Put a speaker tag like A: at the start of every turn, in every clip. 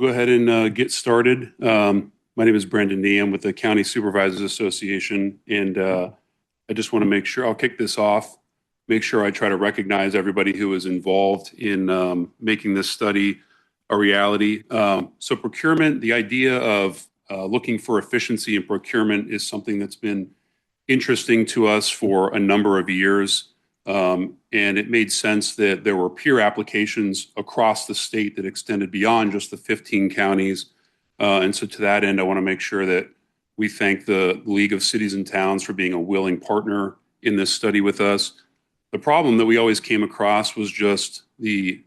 A: Go ahead and get started. My name is Brendan Nee. I'm with the County Supervisors Association, and I just want to make sure I'll kick this off, make sure I try to recognize everybody who was involved in making this study a reality. So procurement, the idea of looking for efficiency in procurement is something that's been interesting to us for a number of years. And it made sense that there were peer applications across the state that extended beyond just the 15 counties. And so to that end, I want to make sure that we thank the League of Cities and Towns for being a willing partner in this study with us. The problem that we always came across was just the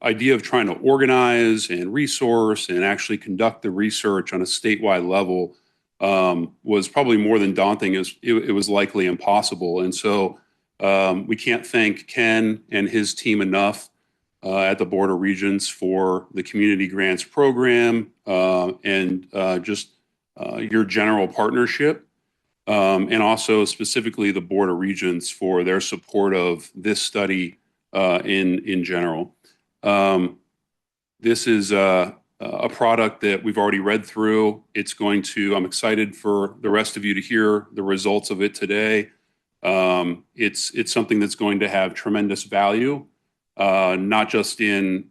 A: idea of trying to organize and resource and actually conduct the research on a statewide level was probably more than daunting. It was likely impossible. And so we can't thank Ken and his team enough at the Board of Regents for the Community Grants Program and just your general partnership, and also specifically the Board of Regents for their support of this study in general. This is a product that we've already read through. I'm excited for the rest of you to hear the results of it today. It's something that's going to have tremendous value, not just in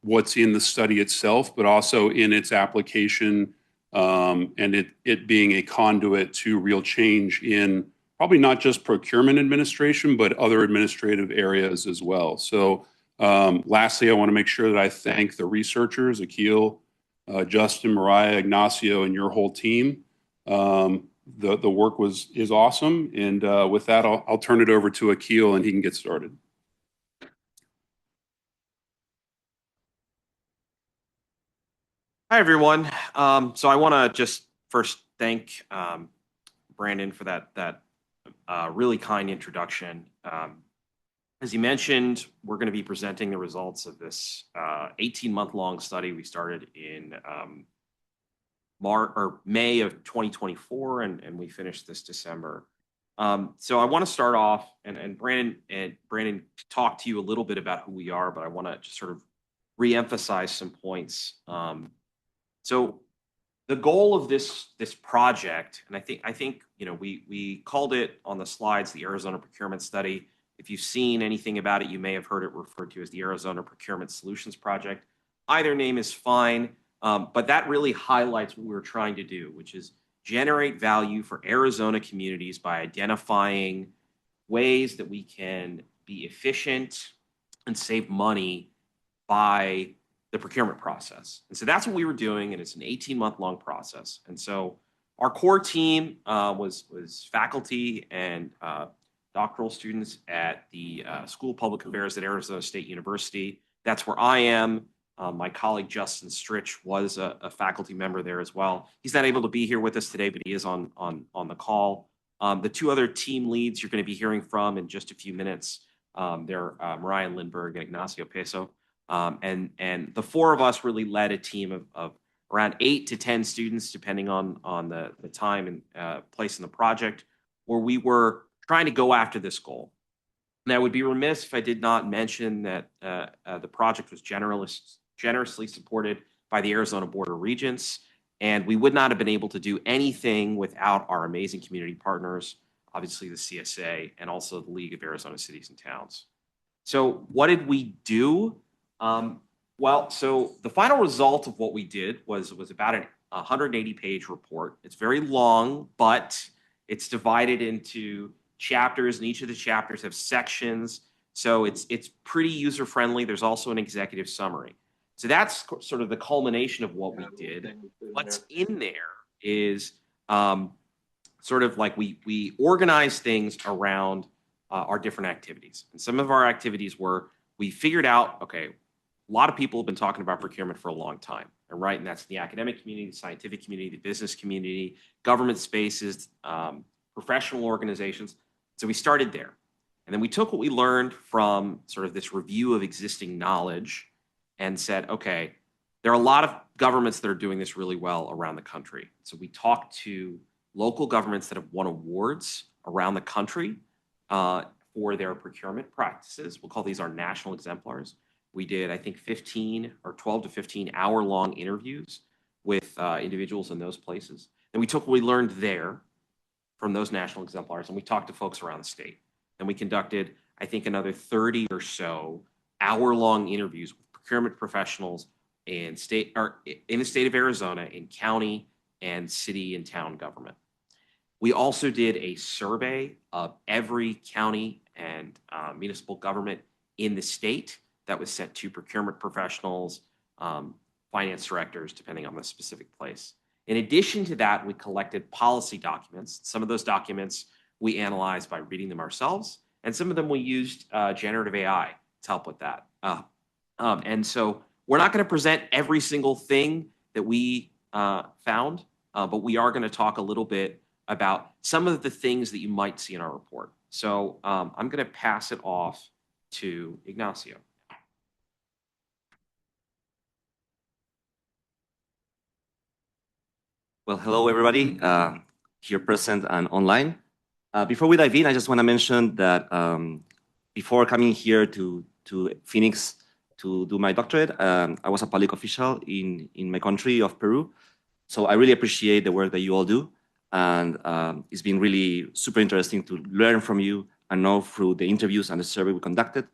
A: what's in the study itself, but also in its application, and it being a conduit to real change in probably not just procurement administration, but other administrative areas as well. So lastly, I want to make sure that I thank the researchers, Akil, Justin, Mariah, Ignacio, and your whole team. The work is awesome, and with that, I'll turn it over to Akil, and he can get started.
B: Hi, everyone. So I want to just first thank Brandon for that really kind introduction. As you mentioned, we're going to be presenting the results of this 18-month-long study we started in May of 2024, and we finished this December. So I want to start off, and Brandon talked to you a little bit about who we are, but I want to just sort of reemphasize some points. So the goal of this project, and I think we called it on the slides the Arizona Procurement Study. If you've seen anything about it, you may have heard it referred to as the Arizona Procurement Solutions Project. Either name is fine. But that really highlights what we're trying to do, which is generate value for Arizona communities by identifying ways that we can be efficient and save money by the procurement process. And so that's what we were doing, and it's an 18-month-long process. And so our core team was faculty and doctoral students at the School of Public Affairs at Arizona State University. That's where I am. My colleague Justin Stritch was a faculty member there as well. He's not able to be here with us today, but he is on the call. The two other team leads you're going to be hearing from in just a few minutes, they're Mariah Lindbergh and Ignacio Peso. And the four of us really led a team of around 8 to 10 students, depending on the time and place in the project, where we were trying to go after this goal. And I would be remiss if I did not mention that the project was generously supported by the Arizona Board of Regents, and we would not have been able to do anything without our amazing community partners, obviously the CSA, and also the League of Arizona Cities and Towns. So what did we do? So the final result of what we did was about a 180-page report. It's very long, but it's divided into chapters, and each of the chapters have sections. So it's pretty user-friendly. There's also an executive summary. So that's sort of the culmination of what we did. What's in there is sort of like we organize things around our different activities. And some of our activities were, we figured out, okay, a lot of people have been talking about procurement for a long time, right? And that's the academic community, the scientific community, the business community, government spaces, professional organizations. So we started there. And then we took what we learned from sort of this review of existing knowledge and said, okay, there are a lot of governments that are doing this really well around the country. So we talked to local governments that have won awards around the country for their procurement practices. We'll call these our national exemplars. We did, I think, 15 or 12 to 15 hour-long interviews with individuals in those places. And we took what we learned there from those national exemplars, and we talked to folks around the state. And we conducted, I think, another 30 or so hour-long interviews with procurement professionals in the state of Arizona, in county and city and town government. We also did a survey of every county and municipal government in the state that was sent to procurement professionals, finance directors, depending on the specific place. In addition to that, we collected policy documents. Some of those documents we analyzed by reading them ourselves, and some of them we used generative AI to help with that. And so we're not going to present every single thing that we found, but we are going to talk a little bit about some of the things that you might see in our report. So I'm going to pass it off to Ignacio.
C: Well, hello, everybody here present and online. Before we dive in, I just want to mention that before coming here to Phoenix to do my doctorate, I was a public official in my country of Peru. So I really appreciate the work that you all do. And it's been really super interesting to learn from you and know through the interviews and the survey we conducted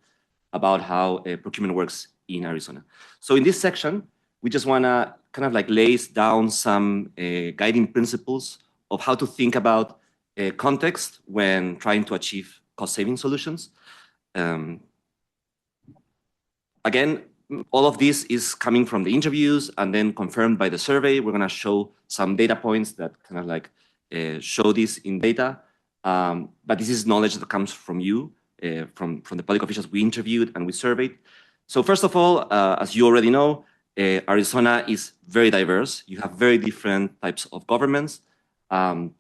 C: about how procurement works in Arizona. So in this section, we just want to kind of like lay down some guiding principles of how to think about context when trying to achieve cost-saving solutions. Again, all of this is coming from the interviews and then confirmed by the survey. We're going to show some data points that kind of like show this in data. But this is knowledge that comes from you, from the public officials we interviewed and we surveyed. So first of all, as you already know, Arizona is very diverse. You have very different types of governments. And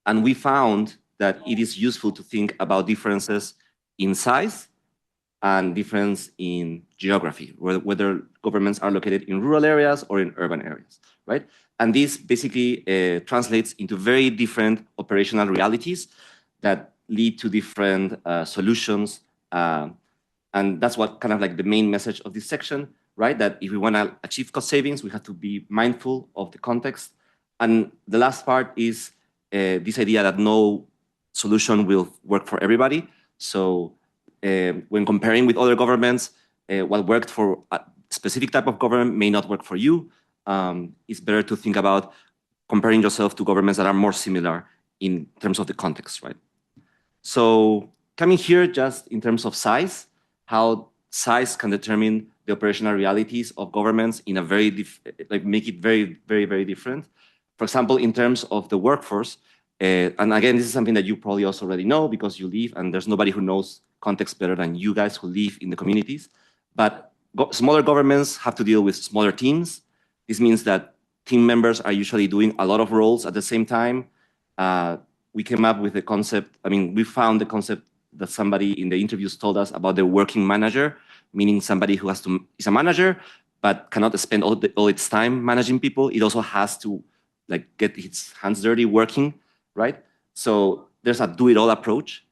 C: we found that it is useful to think about differences in size and difference in geography, whether governments are located in rural areas or in urban areas, right? And this basically translates into very different operational realities that lead to different solutions. And that's what kind of like the main message of this section, right? That if we want to achieve cost savings, we have to be mindful of the context. And the last part is this idea that no solution will work for everybody. So when comparing with other governments, what worked for a specific type of government may not work for you. It's better to think about comparing yourself to governments that are more similar in terms of the context, right? So coming here just in terms of size, how size can determine the operational realities of governments in a make it very, very, very different. For example, in terms of the workforce, and again, this is something that you probably also already know because you live and there's nobody who knows context better than you guys who live in the communities. But smaller governments have to deal with smaller teams. This means that team members are usually doing a lot of roles at the same time. We came up with the concept, we found the concept that somebody in the interviews told us about the working manager, meaning somebody who is a manager, but cannot spend all its time managing people. It also has to get its hands dirty working, right? So there's a do-it-all approach.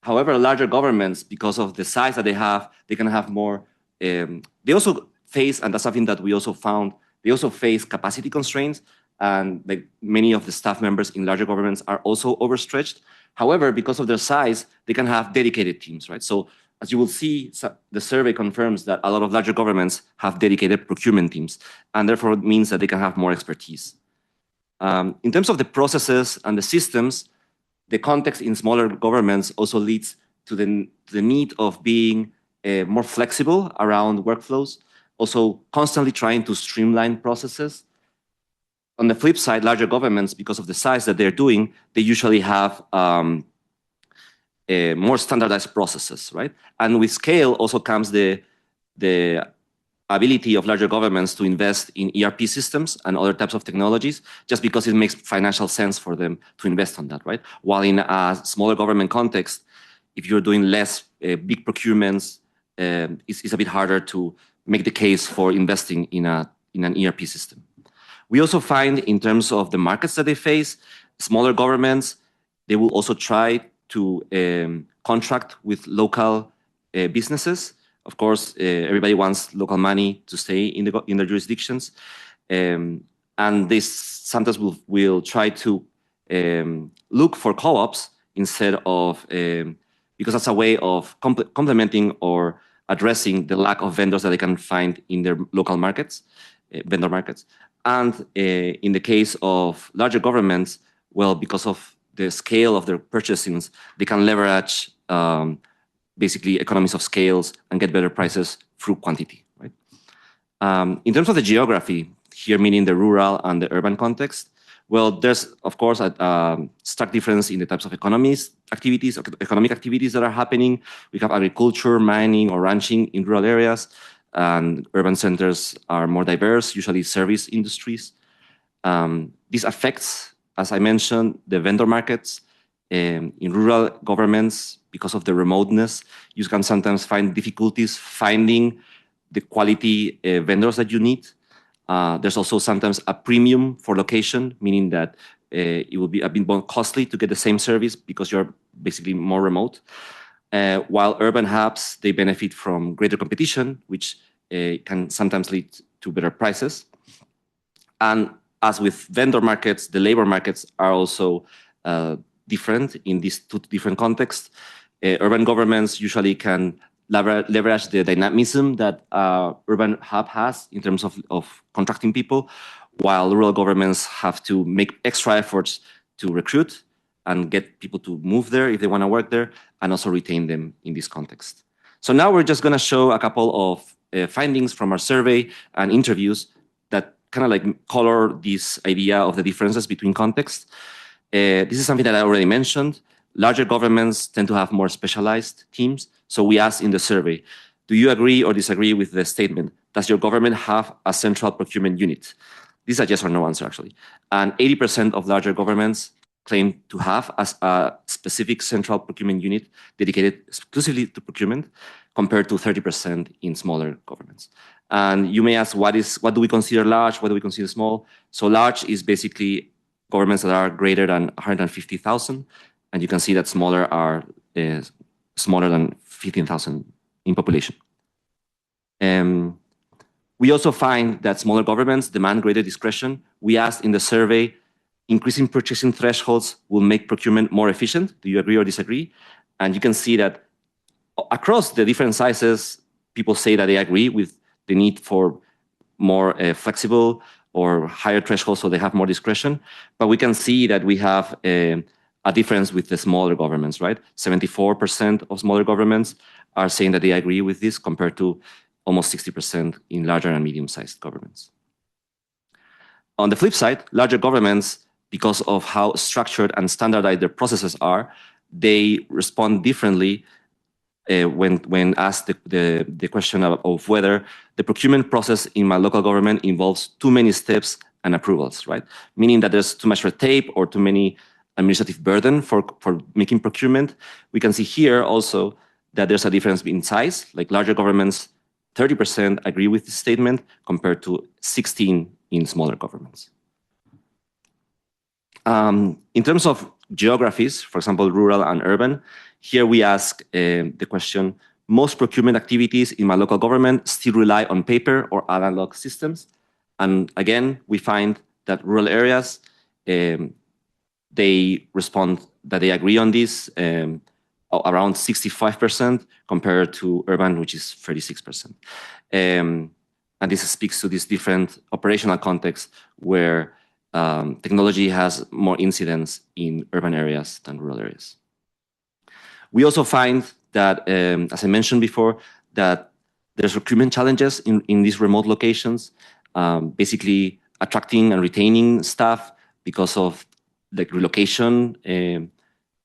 C: However, larger governments, because of the size that they have, they can have more. They also face, and that's something that we also found, they also face capacity constraints, and many of the staff members in larger governments are also overstretched. However, because of their size, they can have dedicated teams, right? So as you will see, the survey confirms that a lot of larger governments have dedicated procurement teams, and therefore it means that they can have more expertise. In terms of the processes and the systems, the context in smaller governments also leads to the need of being more flexible around workflows, also constantly trying to streamline processes. On the flip side, larger governments, because of the size that they're doing, they usually have more standardized processes, right? And with scale also comes the ability of larger governments to invest in ERP systems and other types of technologies, just because it makes financial sense for them to invest on that, right? While in a smaller government context, if you're doing less big procurements, it's a bit harder to make the case for investing in an ERP system. We also find in terms of the markets that they face, smaller governments, they will also try to contract with local businesses Of course, everybody wants local money to stay in their jurisdictions, and this sometimes will try to look for co-ops instead of because that's a way of complementing or addressing the lack of vendors that they can find in their local markets, vendor markets. And in the case of larger governments, well, because of the scale of their purchasings, they can leverage basically economies of scales and get better prices through quantity, right? In terms of the geography, here meaning the rural and the urban context, well, there's of course a stark difference in the types of economic activities that are happening. We have agriculture, mining, or ranching in rural areas, and urban centers are more diverse, usually service industries. This affects, as I mentioned, the vendor markets. In rural governments, because of the remoteness, you can sometimes find difficulties finding the quality vendors that you need. There's also sometimes a premium for location, meaning that it will be a bit more costly to get the same service because you're basically more remote. While urban hubs, they benefit from greater competition, which can sometimes lead to better prices. And as with vendor markets, the labor markets are also different in these two different contexts. Urban governments usually can leverage the dynamism that urban hub has in terms of contracting people, while rural governments have to make extra efforts to recruit and get people to move there if they want to work there, and also retain them in this context. So now we're just going to show a couple of findings from our survey and interviews that kind of like color this idea of the differences between contexts. This is something that I already mentioned. Larger governments tend to have more specialized teams. So we asked in the survey, do you agree or disagree with the statement? Does your government have a central procurement unit? This is a yes or no answer, actually. And 80% of larger governments claim to have a specific central procurement unit dedicated exclusively to procurement, compared to 30% in smaller governments. And you may ask, what do we consider large? What do we consider small? So large is basically governments that are greater than 150,000, and you can see that smaller are smaller than 15,000 in population. We also find that smaller governments demand greater discretion. We asked in the survey, increasing purchasing thresholds will make procurement more efficient. Do you agree or disagree? And you can see that across the different sizes, people say that they agree with the need for more flexible or higher thresholds so they have more discretion. But we can see that we have a difference with the smaller governments, right? 74% of smaller governments are saying that they agree with this, compared to almost 60% in larger and medium-sized governments. On the flip side, larger governments, because of how structured and standardized their processes are, they respond differently when asked the question of whether the procurement process in my local government involves too many steps and approvals, right? Meaning that there's too much red tape or too many administrative burden for making procurement. We can see here also that there's a difference in size, like larger governments, 30% agree with this statement compared to 16 in smaller governments. In terms of geographies, for example, rural and urban, here we ask the question, most procurement activities in my local government still rely on paper or analog systems. And again, we find that rural areas, they respond that they agree on this, around 65% compared to urban, which is 36%. And this speaks to this different operational context where technology has more incidence in urban areas than rural areas. We also find that, as I mentioned before, that there's recruitment challenges in these remote locations, basically attracting and retaining staff because of like relocation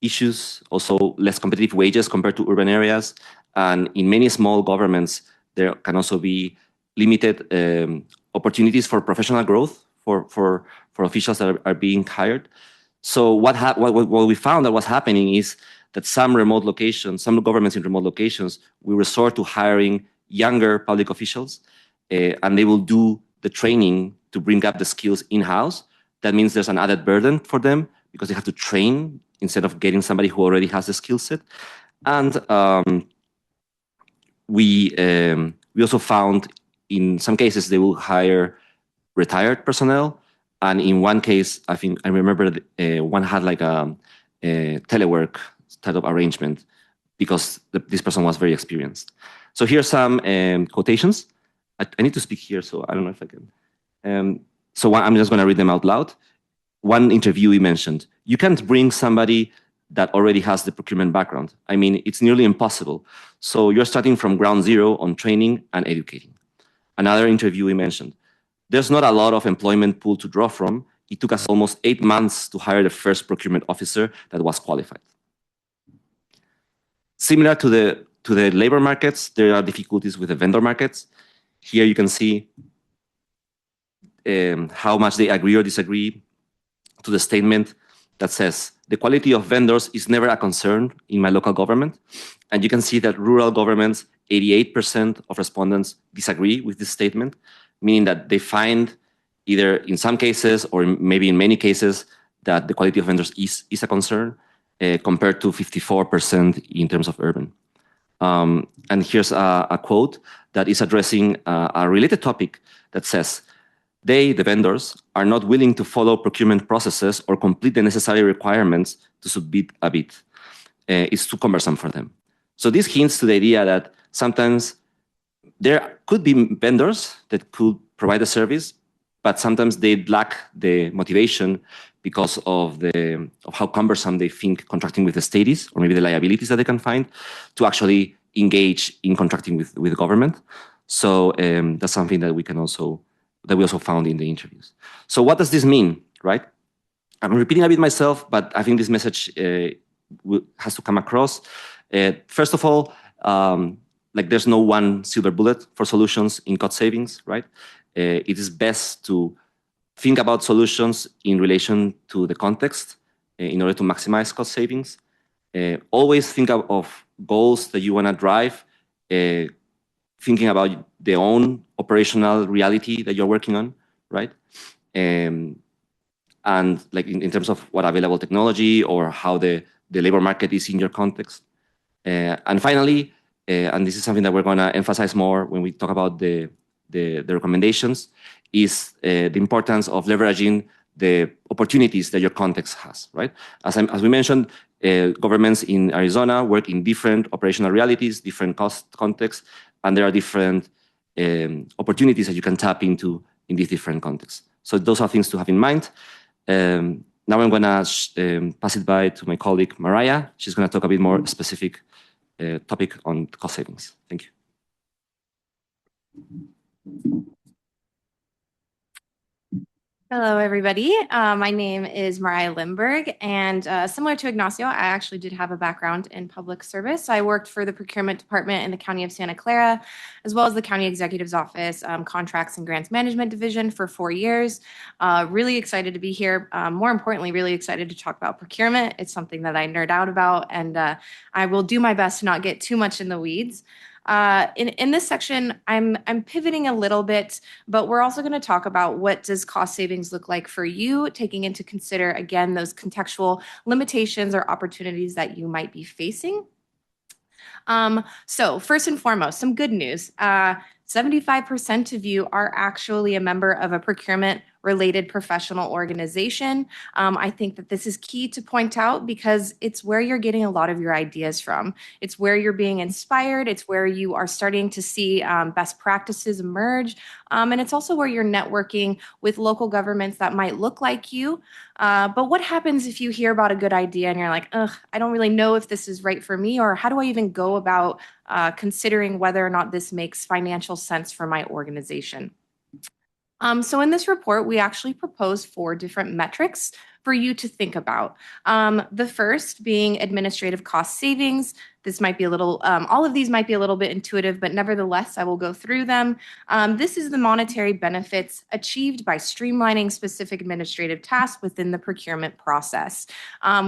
C: issues, also less competitive wages compared to urban areas. And in many small governments, there can also be limited opportunities for professional growth for officials that are being hired. So what we found that was happening is that some governments in remote locations will resort to hiring younger public officials, and they will do the training to bring up the skills in-house. That means there's an added burden for them because they have to train instead of getting somebody who already has the skill set. And we also found in some cases they will hire retired personnel, and in one case, I think I remember one had like a telework type of arrangement because this person was very experienced. So here's some quotations. I need to speak here, so I don't know if I can. So I'm just going to read them out loud. One interviewee mentioned, "You can't bring somebody that already has the procurement background. I mean, it's nearly impossible. So you're starting from ground zero on training and educating." Another interviewee mentioned, "There's not a lot of employment pool to draw from. It took us almost 8 months to hire the first procurement officer that was qualified." Similar to the labor markets, there are difficulties with the vendor markets. Here you can see how much they agree or disagree to the statement that says, "The quality of vendors is never a concern in my local government." And you can see that rural governments, 88% of respondents disagree with this statement, meaning that they find either in some cases or maybe in many cases that the quality of vendors is a concern, compared to 54% in terms of urban. And here's a quote that is addressing a related topic that says, "They, the vendors, are not willing to follow procurement processes or complete the necessary requirements to submit a bid. It's too cumbersome for them." So this hints to the idea that sometimes there could be vendors that could provide a service, but sometimes they lack the motivation because of how cumbersome they think contracting with the state is, or maybe the liabilities that they can find to actually engage in contracting with the government. So that's something that we also found in the interviews. So what does this mean, right? I'm repeating a bit myself, but I think this message has to come across. First of all, like there's no one silver bullet for solutions in cost savings, right? It is best to think about solutions in relation to the context in order to maximize cost savings. Always think of goals that you want to drive, thinking about the own operational reality that you're working on, right? And like in terms of what available technology or how the labor market is in your context. And finally, and this is something that we're going to emphasize more when we talk about the recommendations, is the importance of leveraging the opportunities that your context has, right? As we mentioned, governments in Arizona work in different operational realities, different cost contexts, and there are different opportunities that you can tap into in these different contexts. So those are things to have in mind. Now I'm going to pass it by to my colleague, Mariah. She's going to talk a bit more specific topic on cost savings. Thank you.
D: Hello, everybody. My name is Mariah Limberg, and similar to Ignacio, I actually did have a background in public service. I worked for the procurement department in the County of Santa Clara, as well as the County Executive's Office, Contracts and Grants Management Division for 4 years. Really excited to be here. More importantly, really excited to talk about procurement. It's something that I nerd out about, and I will do my best to not get too much in the weeds. In this section, I'm pivoting a little bit, but we're also going to talk about what does cost savings look like for you, taking into consider, again, those contextual limitations or opportunities that you might be facing. So first and foremost, some good news. 75% of you are actually a member of a procurement-related professional organization. I think that this is key to point out because it's where you're getting a lot of your ideas from. It's where you're being inspired. It's where you are starting to see best practices emerge. And it's also where you're networking with local governments that might look like you. But what happens if you hear about a good idea and you're like, ugh, I don't really know if this is right for me, or how do I even go about considering whether or not this makes financial sense for my organization? So in this report, we actually propose 4 different metrics for you to think about. The first being administrative cost savings. This might be a little, all of these might be a little bit intuitive, but nevertheless, I will go through them. This is the monetary benefits achieved by streamlining specific administrative tasks within the procurement process.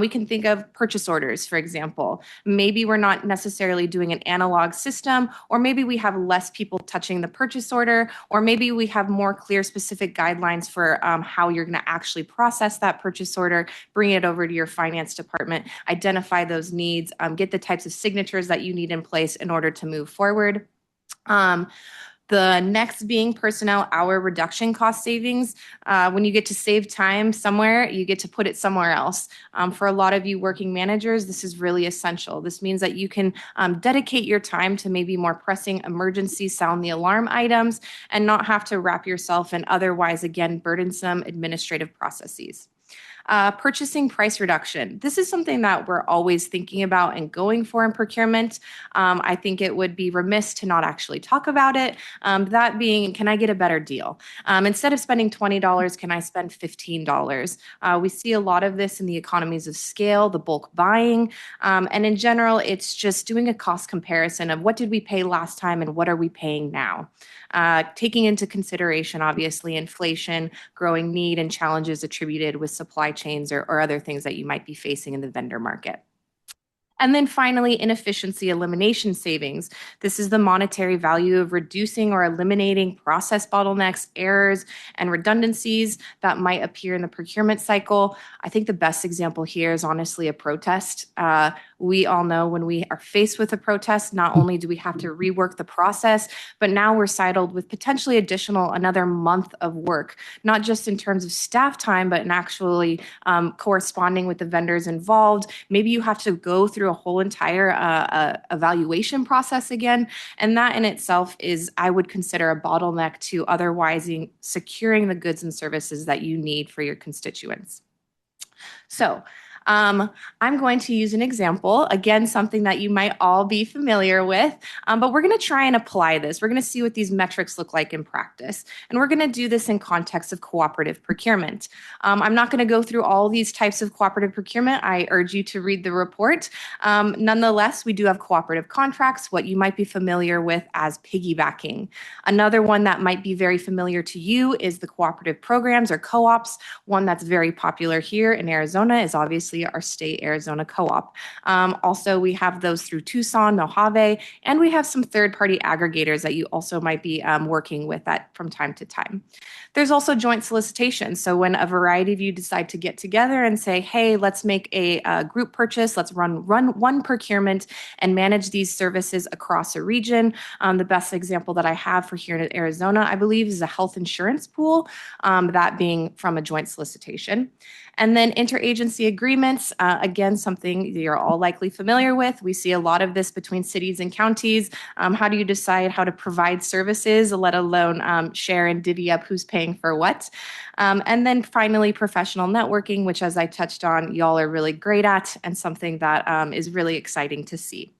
D: We can think of purchase orders, for example. Maybe we're not necessarily doing an analog system, or maybe we have less people touching the purchase order, or maybe we have more clear specific guidelines for how you're going to actually process that purchase order, bring it over to your finance department, identify those needs, get the types of signatures that you need in place in order to move forward. The next being personnel hour reduction cost savings. When you get to save time somewhere, you get to put it somewhere else. For a lot of you working managers, this is really essential. This means that you can dedicate your time to maybe more pressing emergency sound the alarm items and not have to wrap yourself in otherwise, again, burdensome administrative processes. Purchasing price reduction. This is something that we're always thinking about and going for in procurement. I think it would be remiss to not actually talk about it. That being, can I get a better deal? Instead of spending $20, can I spend $15? We see a lot of this in the economies of scale, the bulk buying, and in general, it's just doing a cost comparison of what did we pay last time and what are we paying now? Taking into consideration, obviously, inflation, growing need, and challenges attributed with supply chains or other things that you might be facing in the vendor market. And then finally, inefficiency elimination savings. This is the monetary value of reducing or eliminating process bottlenecks, errors, and redundancies that might appear in the procurement cycle. I think the best example here is honestly a protest. We all know when we are faced with a protest, not only do we have to rework the process, but now we're saddled with potentially another month of work, not just in terms of staff time, but in actually corresponding with the vendors involved. Maybe you have to go through a whole entire evaluation process again. And that in itself is, I would consider a bottleneck to otherwise securing the goods and services that you need for your constituents. So I'm going to use an example, again, something that you might all be familiar with, but we're going to try and apply this. We're going to see what these metrics look like in practice, and we're going to do this in context of cooperative procurement. I'm not going to go through all these types of cooperative procurement. I urge you to read the report. Nonetheless, we do have cooperative contracts, what you might be familiar with as piggybacking. Another one that might be very familiar to you is the cooperative programs or co-ops. One that's very popular here in Arizona is obviously our state Arizona co-op. Also, we have those through Tucson, Mojave, and we have some third-party aggregators that you also might be working with from time to time. There's also joint solicitation. So when a variety of you decide to get together and say, hey, let's make a group purchase, let's run one procurement and manage these services across a region. The best example that I have for here in Arizona, I believe, is a health insurance pool, that being from a joint solicitation. And then interagency agreements, again, something you're all likely familiar with. We see a lot of this between cities and counties. How do you decide how to provide services, let alone share and divvy up who's paying for what? And then finally, professional networking, which, as I touched on, y'all are really great at, and something that is really exciting to see.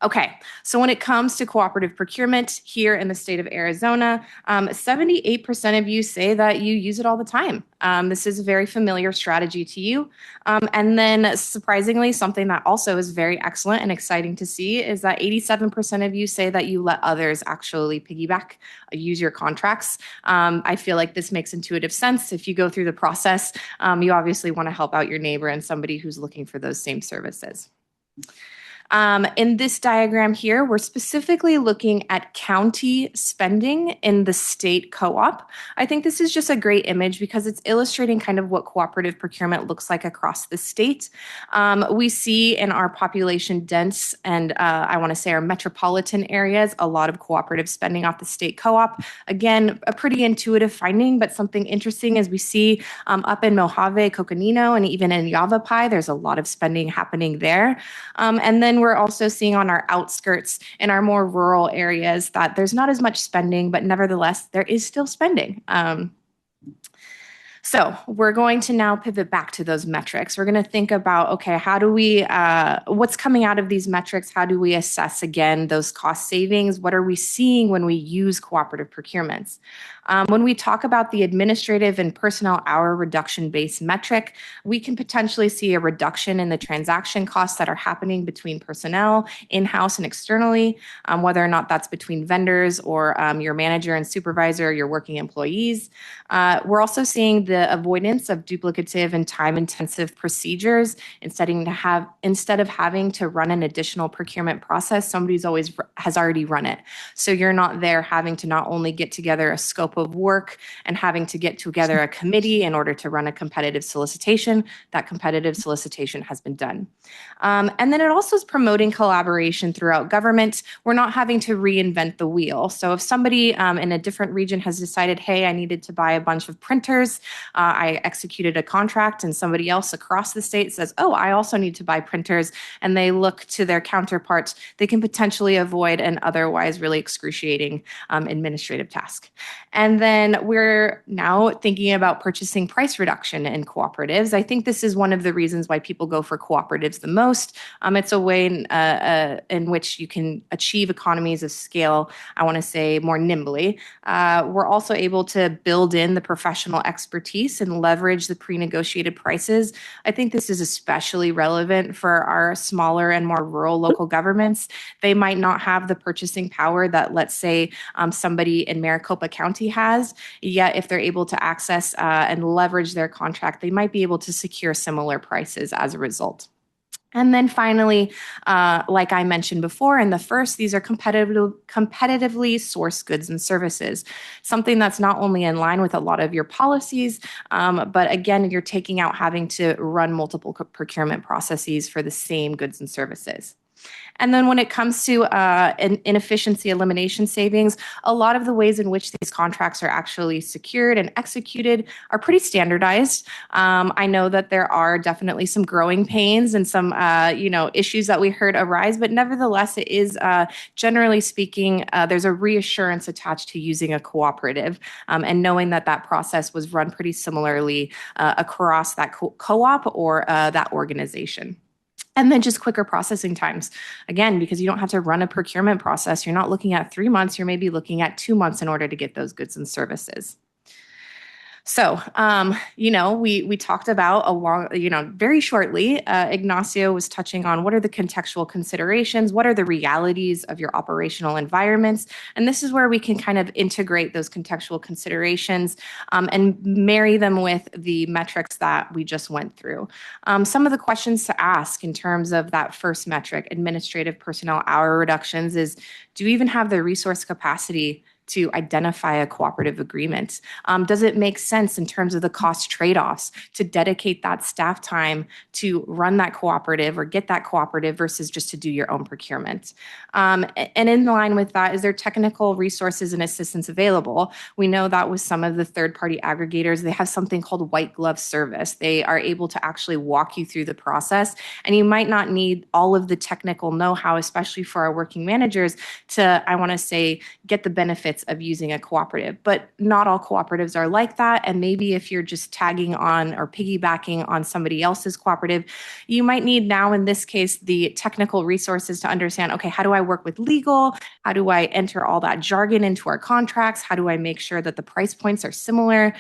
D: Okay, so when it comes to cooperative procurement here in the state of Arizona, 78% of you say that you use it all the time. This is a very familiar strategy to you. And then surprisingly, something that also is very excellent and exciting to see is that 87% of you say that you let others actually piggyback, use your contracts. I feel like this makes intuitive sense. If you go through the process, you obviously want to help out your neighbor and somebody who's looking for those same services. In this diagram here, we're specifically looking at county spending in the state co-op. I think this is just a great image because it's illustrating kind of what cooperative procurement looks like across the state. We see in our population dense and I want to say our metropolitan areas, a lot of cooperative spending off the state co-op. Again, a pretty intuitive finding, but something interesting as we see up in Mojave, Coconino, and even in Yavapai, there's a lot of spending happening there. And then we're also seeing on our outskirts in our more rural areas that there's not as much spending, but nevertheless, there is still spending. So we're going to now pivot back to those metrics. We're going to think about, okay, how do we, what's coming out of these metrics? How do we assess, again, those cost savings? What are we seeing when we use cooperative procurements? When we talk about the administrative and personnel hour reduction-based metric, we can potentially see a reduction in the transaction costs that are happening between personnel, in-house and externally, whether or not that's between vendors or your manager and supervisor, your working employees. We're also seeing the the avoidance of duplicative and time-intensive procedures. Instead of having to run an additional procurement process, has already run it. So you're not there having to not only get together a scope of work and having to get together a committee in order to run a competitive solicitation. That competitive solicitation has been done. And then it also is promoting collaboration throughout government. We're not having to reinvent the wheel. So if somebody in a different region has decided, hey, I needed to buy a bunch of printers, I executed a contract, and somebody else across the state says, oh, I also need to buy printers, and they look to their counterparts, they can potentially avoid an otherwise really excruciating administrative task. And then we're now thinking about purchasing price reduction in cooperatives. I think this is one of the reasons why people go for cooperatives the most. It's a way in which you can achieve economies of scale, I want to say, more nimbly. We're also able to build in the professional expertise and leverage the pre-negotiated prices. I think this is especially relevant for our smaller and more rural local governments. They might not have the purchasing power that, let's say, somebody in Maricopa County has, yet if they're able to access and leverage their contract, they might be able to secure similar prices as a result. And then finally, like I mentioned before in the first, these are competitively sourced goods and services, something that's not only in line with a lot of your policies, but again, you're taking out having to run multiple procurement processes for the same goods and services. And then when it comes to inefficiency elimination savings, a lot of the ways in which these contracts are actually secured and executed are pretty standardized. I know that there are definitely some growing pains and some issues that we heard arise, but nevertheless, it is generally speaking, there's a reassurance attached to using a cooperative and knowing that that process was run pretty similarly across that co-op or that organization. And then just quicker processing times. Again, because you don't have to run a procurement process, you're not looking at 3 months, you're maybe looking at 2 months in order to get those goods and services. So, we talked about very shortly, Ignacio was touching on what are the contextual considerations, what are the realities of your operational environments, and this is where we can kind of integrate those contextual considerations and marry them with the metrics that we just went through. Some of the questions to ask in terms of that first metric, administrative personnel hour reductions, is do you even have the resource capacity to identify a cooperative agreement? Does it make sense in terms of the cost trade-offs to dedicate that staff time to run that cooperative or get that cooperative versus just to do your own procurement? And in line with that, is there technical resources and assistance available? We know that with some of the third-party aggregators, they have something called white glove service. They are able to actually walk you through the process, and you might not need all of the technical know-how, especially for our working managers, to, I want to say, get the benefits of using a cooperative. But not all cooperatives are like that. And maybe if you're just tagging on or piggybacking on somebody else's cooperative, you might need now, in this case, the technical resources to understand, okay, how do I work with legal? How do I enter all that jargon into our contracts? How do I make sure that the price points are similar?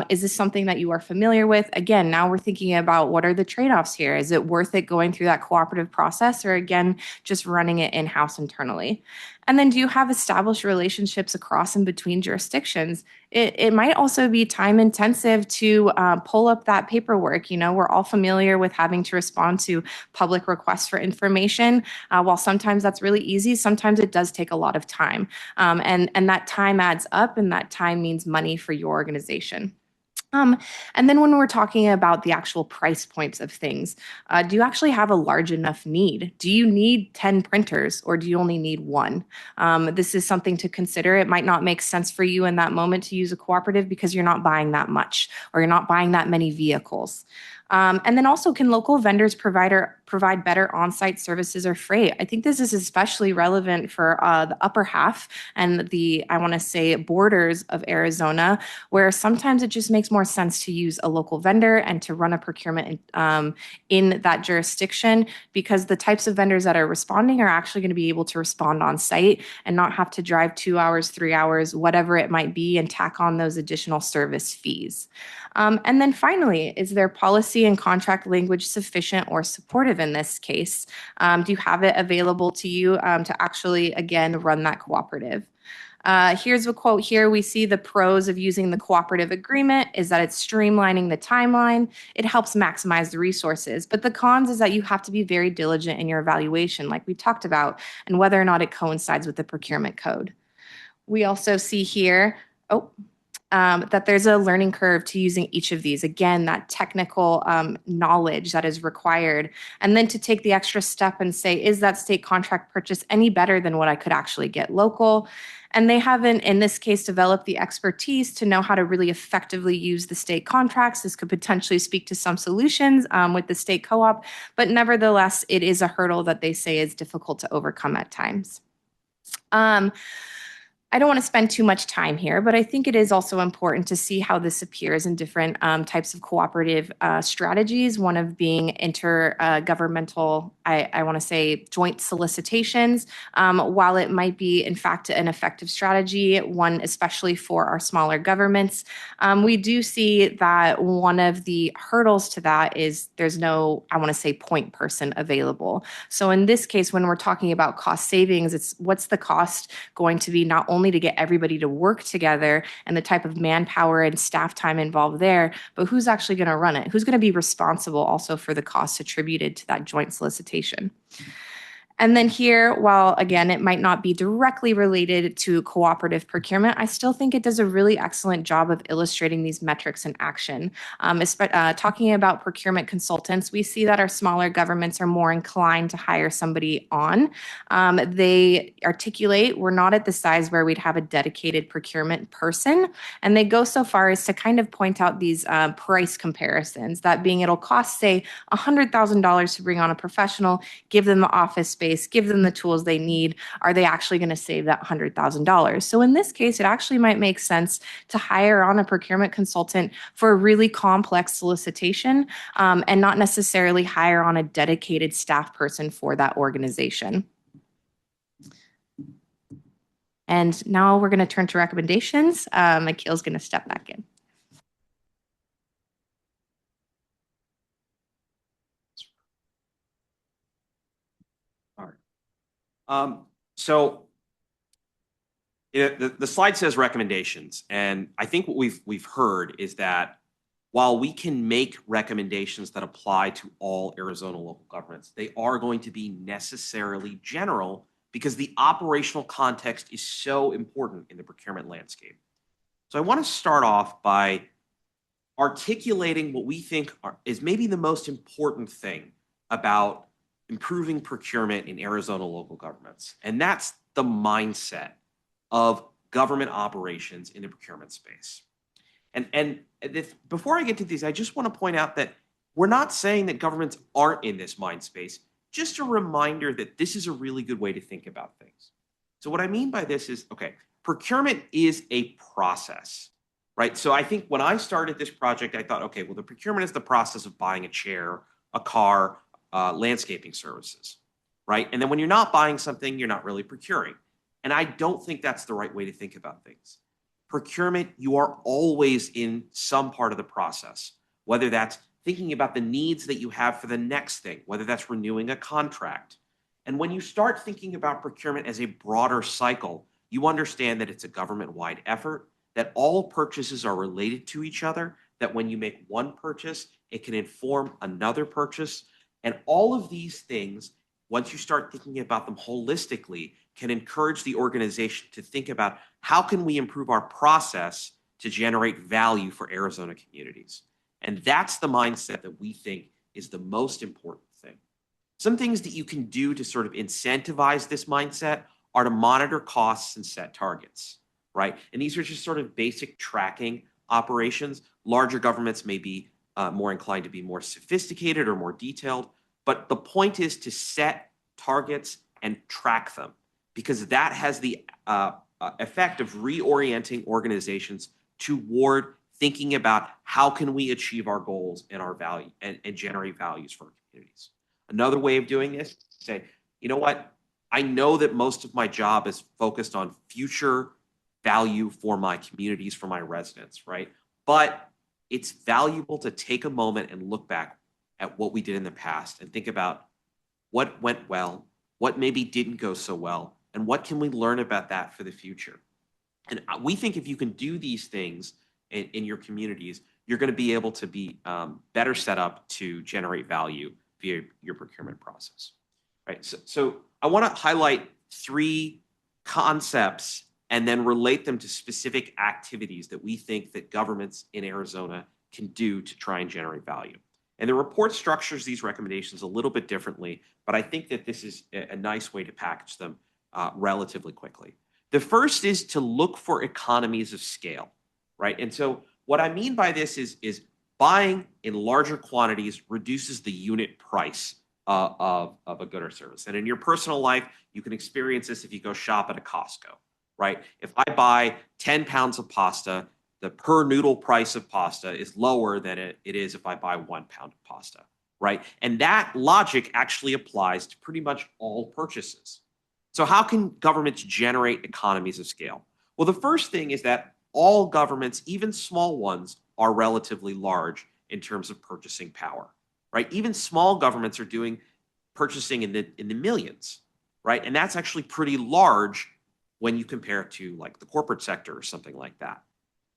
D: Is this something that you are familiar with? Again, now we're thinking about what are the trade-offs here? Is it worth it going through that cooperative process, or again, just running it in-house internally? And then do you have established relationships across and between jurisdictions? It might also be time intensive to pull up that paperwork. We're all familiar with having to respond to public requests for information. While sometimes that's really easy, sometimes it does take a lot of time. And that time adds up, and that time means money for your organization. And then when we're talking about the actual price points of things, do you actually have a large enough need? Do you need 10 printers, or do you only need one? This is something to consider. It might not make sense for you in that moment to use a cooperative because you're not buying that much, or you're not buying that many vehicles. And then also, can local vendors provide better on-site services or freight? I think this is especially relevant for the upper half and the, I want to say, borders of Arizona, where sometimes it just makes more sense to use a local vendor and to run a procurement in that jurisdiction, because the types of vendors that are responding are actually going to be able to respond on site and not have to drive 2 hours, 3 hours, whatever it might be, and tack on those additional service fees. And then finally, is there policy and contract language sufficient or supportive in this case? Do you have it available to you to actually, again, run that cooperative? Here's a quote here. We see the pros of using the cooperative agreement is that it's streamlining the timeline. It helps maximize the resources. But the cons is that you have to be very diligent in your evaluation, like we talked about, and whether or not it coincides with the procurement code. We also see here, that there's a learning curve to using each of these. Again, that technical knowledge that is required. And then to take the extra step and say, is that state contract purchase any better than what I could actually get local? And they haven't, in this case, developed the expertise to know how to really effectively use the state contracts. This could potentially speak to some solutions with the state co-op, but nevertheless, it is a hurdle that they say is difficult to overcome at times. I don't want to spend too much time here, but I think it is also important to see how this appears in different types of cooperative strategies, one of being intergovernmental, I want to say joint solicitations. While it might be, in fact, an effective strategy, one especially for our smaller governments, we do see that one of the hurdles to that is there's no, I want to say, point person available. So in this case, when we're talking about cost savings, it's what's the cost going to be not only to get everybody to work together and the type of manpower and staff time involved there, but who's actually going to run it? Who's going to be responsible also for the costs attributed to that joint solicitation? And then here, while again, it might not be directly related to cooperative procurement, I still think it does a really excellent job of illustrating these metrics in action. Talking about procurement consultants, we see that our smaller governments are more inclined to hire somebody on. They articulate, we're not at the size where we'd have a dedicated procurement person. And they go so far as to kind of point out these price comparisons, that being it'll cost, say, $100,000 to bring on a professional, give them the office space, give them the tools they need. Are they actually going to save that $100,000? So in this case, it actually might make sense to hire on a procurement consultant for a really complex solicitation and not necessarily hire on a dedicated staff person for that organization. And now we're going to turn to recommendations. Akil's going to step back in.
B: So the slide says recommendations, and I think what we've heard is that while we can make recommendations that apply to all Arizona local governments, they are going to be necessarily general because the operational context is so important in the procurement landscape. So I want to start off by articulating what we think is maybe the most important thing about improving procurement in Arizona local governments. And that's the mindset of government operations in the procurement space. And before I get to these, I just want to point out that we're not saying that governments aren't in this mind space, just a reminder that this is a really good way to think about things. So what I mean by this is, okay, procurement is a process, right? So I think when I started this project, I thought, okay, well, the procurement is the process of buying a chair, a car, landscaping services, right? And then when you're not buying something, you're not really procuring. And I don't think that's the right way to think about things. Procurement, you are always in some part of the process, whether that's thinking about the needs that you have for the next thing, whether that's renewing a contract. And when you start thinking about procurement as a broader cycle, you understand that it's a government-wide effort, that all purchases are related to each other, that when you make one purchase, it can inform another purchase. And all of these things, once you start thinking about them holistically, can encourage the organization to think about how can we improve our process to generate value for Arizona communities. And that's the mindset that we think is the most important thing. Some things that you can do to sort of incentivize this mindset are to monitor costs and set targets, right? And these are just sort of basic tracking operations. Larger governments may be more inclined to be more sophisticated or more detailed. But the point is to set targets and track them, because that has the effect of reorienting organizations toward thinking about how can we achieve our goals and our value and generate values for our communities. Another way of doing this is to say, you know what? I know that most of my job is focused on future value for my communities, for my residents, right? But it's valuable to take a moment and look back at what we did in the past and think about what went well, what maybe didn't go so well, and what can we learn about that for the future. And we think if you can do these things in your communities, you're going to be able to be better set up to generate value via your procurement process. Right. So I want to highlight 3 concepts and then relate them to specific activities that we think that governments in Arizona can do to try and generate value. And the report structures these recommendations a little bit differently, but I think that this is a nice way to package them relatively quickly. The first is to look for economies of scale, right? And so what I mean by this is buying in larger quantities reduces the unit price of a good or service. And in your personal life, you can experience this if you go shop at a Costco, right? If I buy 10 pounds of pasta, the per noodle price of pasta is lower than it is if I buy 1 pound of pasta, right? And that logic actually applies to pretty much all purchases. So how can governments generate economies of scale? Well, the first thing is that all governments, even small ones, are relatively large in terms of purchasing power, right? Even small governments are doing purchasing in the millions, right? And that's actually pretty large when you compare it to like the corporate sector or something like that.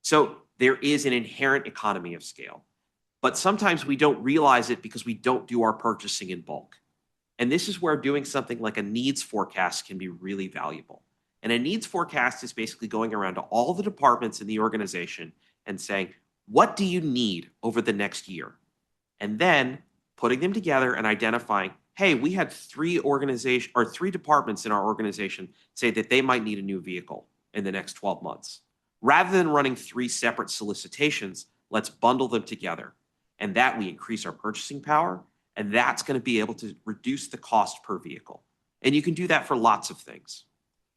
B: So there is an inherent economy of scale, but sometimes we don't realize it because we don't do our purchasing in bulk. And this is where doing something like a needs forecast can be really valuable. And a needs forecast is basically going around to all the departments in the organization and saying, what do you need over the next year? And then putting them together and identifying, hey, we had 3 departments in our organization say that they might need a new vehicle in the next 12 months. Rather than running 3 separate solicitations, let's bundle them together. And that we increase our purchasing power, and that's going to be able to reduce the cost per vehicle. And you can do that for lots of things.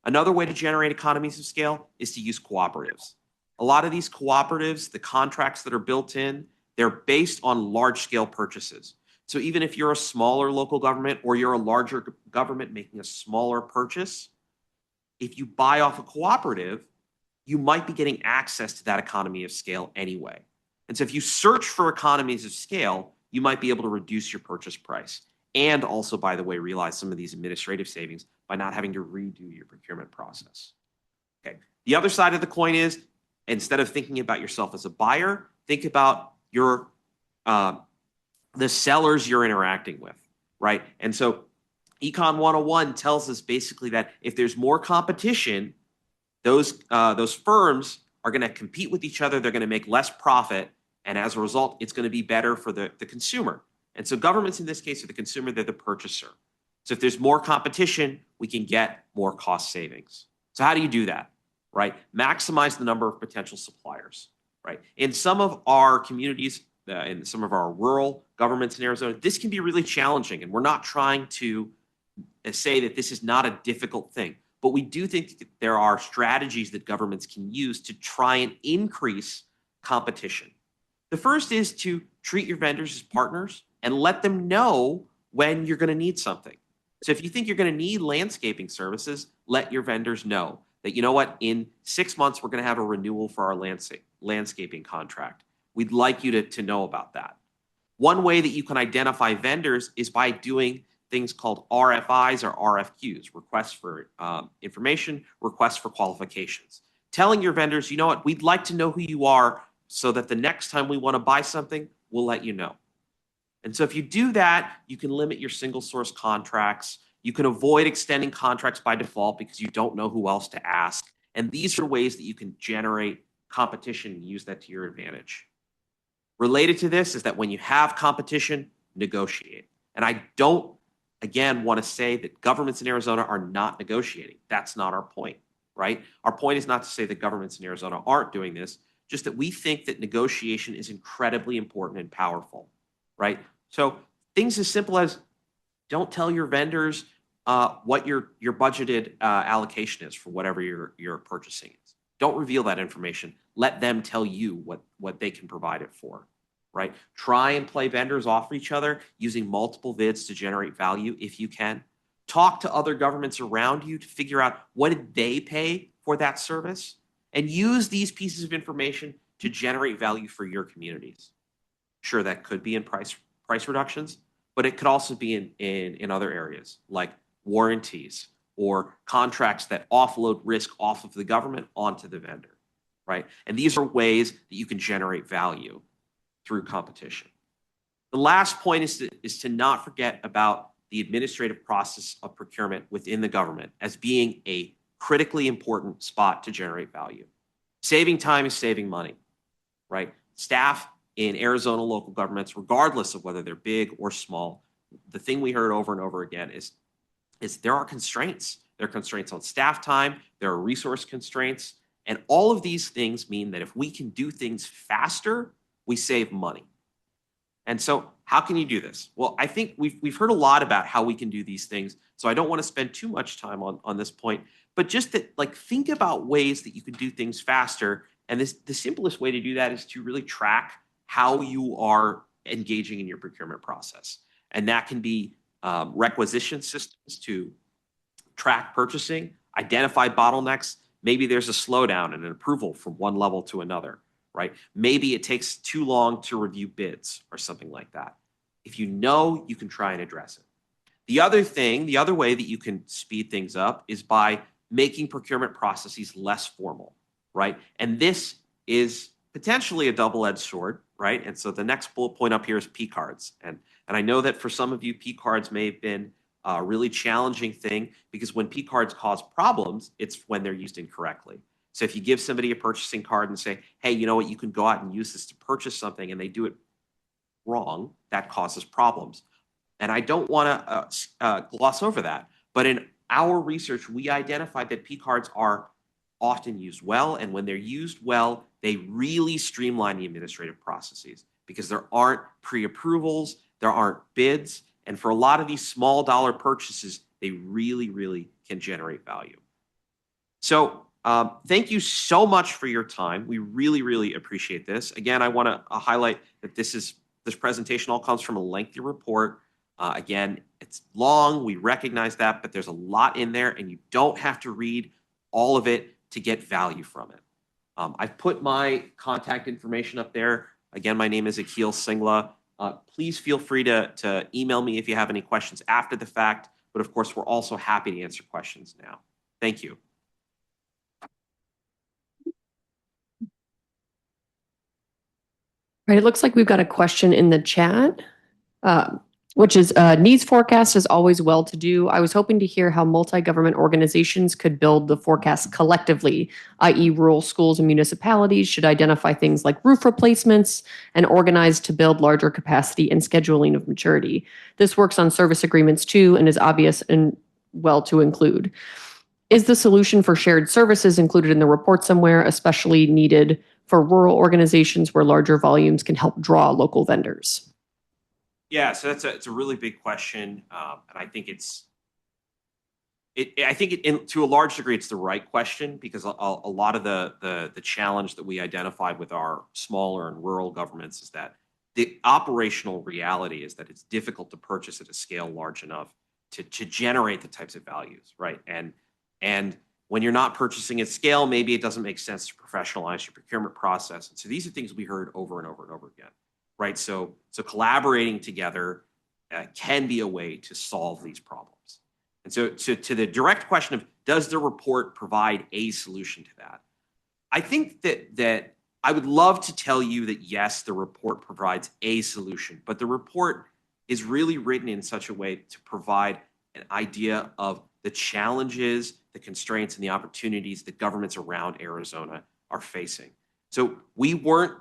B: Another way to generate economies of scale is to use cooperatives. A lot of these cooperatives, the contracts that are built in, they're based on large-scale purchases. So even if you're a smaller local government or you're a larger government making a smaller purchase, if you buy off a cooperative, you might be getting access to that economy of scale anyway. And so if you search for economies of scale, you might be able to reduce your purchase price. And also, by the way, realize some of these administrative savings by not having to redo your procurement process. Okay. The other side of the coin is, instead of thinking about yourself as a buyer, think about your the sellers you're interacting with, right? And so Econ 101 tells us basically that if there's more competition, those firms are going to compete with each other. They're going to make less profit. And as a result, it's going to be better for the consumer. And so governments in this case are the consumer, they're the purchaser. So if there's more competition, we can get more cost savings. So how do you do that, right? Maximize the number of potential suppliers, right? In some of our communities, in some of our rural governments in Arizona, this can be really challenging. And we're not trying to say that this is not a difficult thing. But we do think that there are strategies that governments can use to try and increase competition. The first is to treat your vendors as partners and let them know when you're going to need something. So if you think you're going to need landscaping services, let your vendors know that, you know what, in 6 months, we're going to have a renewal for our landscaping contract. We'd like you to know about that. One way that you can identify vendors is by doing things called RFIs or RFQs, requests for information, requests for qualifications. Telling your vendors, you know what, we'd like to know who you are so that the next time we want to buy something, we'll let you know. And so if you do that, you can limit your single source contracts. You can avoid extending contracts by default because you don't know who else to ask. And these are ways that you can generate competition and use that to your advantage. Related to this is that when you have competition, negotiate. And I don't, again, want to say that governments in Arizona are not negotiating. That's not our point, right? Our point is not to say that governments in Arizona aren't doing this, just that we think that negotiation is incredibly important and powerful, right? So things as simple as don't tell your vendors what your budgeted allocation is for whatever you're purchasing is. Don't reveal that information. Let them tell you what they can provide it for, right? Try and play vendors off each other using multiple bids to generate value if you can. Talk to other governments around you to figure out what did they pay for that service, and use these pieces of information to generate value for your communities. Sure, that could be in price reductions, but it could also be in other areas like warranties, or contracts that offload risk off of the government onto the vendor, right? And these are ways that you can generate value through competition. The last point is to not forget about the administrative process of procurement within the government as being a critically important spot to generate value. Saving time is saving money, right? Staff in Arizona local governments, regardless of whether they're big or small, the thing we heard over and over again is there are constraints. There are constraints on staff time, there are resource constraints, and all of these things mean that if we can do things faster, we save money. And so how can you do this? Well, I think we've heard a lot about how we can do these things, so I don't want to spend too much time on this point, but just that, like, think about ways that you can do things faster. And the simplest way to do that is to really track how you are engaging in your procurement process. And that can be requisition systems to track purchasing, identify bottlenecks. Maybe there's a slowdown in an approval from one level to another, right? Maybe it takes too long to review bids or something like that. If you know, you can try and address it. The other way that you can speed things up is by making procurement processes less formal, right? And this is potentially a double-edged sword, right? And so the next bullet point up here is P cards. And I know that for some of you, P cards may have been a really challenging thing, because when P cards cause problems, it's when they're used incorrectly. So if you give somebody a purchasing card and say, hey, you know what, you can go out and use this to purchase something, and they do it wrong, that causes problems. And I don't want to gloss over that. But in our research, we identified that P cards are often used well. And when they're used well, they really streamline the administrative processes, because there aren't pre-approvals, there aren't bids. And for a lot of these small dollar purchases, they really, really can generate value. So thank you so much for your time. We really, really appreciate this. Again, I want to highlight that this presentation all comes from a lengthy report. Again, it's long, we recognize that, but there's a lot in there, and you don't have to read all of it to get value from it. I've put my contact information up there. Again, my name is Akil Singla. Please feel free to email me if you have any questions after the fact, but of course, we're also happy to answer questions now. Thank you.
E: Right, it looks like we've got a question in the chat, which is needs forecast is always well to do. I was hoping to hear how multi-government organizations could build the forecast collectively, i.e. rural schools and municipalities should identify things like roof replacements and organize to build larger capacity and scheduling of maturity. This works on service agreements too and is obvious and well to include. Is the solution for shared services included in the report somewhere, especially needed for rural organizations where larger volumes can help draw local vendors?
B: Yeah, so it's a really big question, and I think to a large degree it's the right question, because a lot of the challenge that we identified with our smaller and rural governments is that the operational reality is that it's difficult to purchase at a scale large enough to generate the types of values, right? And when you're not purchasing at scale, maybe it doesn't make sense to professionalize your procurement process. And so these are things we heard over and over and over again, right? So collaborating together can be a way to solve these problems. And so to the direct question of, does the report provide a solution to that? I think that I would love to tell you that yes, the report provides a solution, but the report is really written in such a way to provide an idea of the challenges, the constraints, and the opportunities that governments around Arizona are facing. So we weren't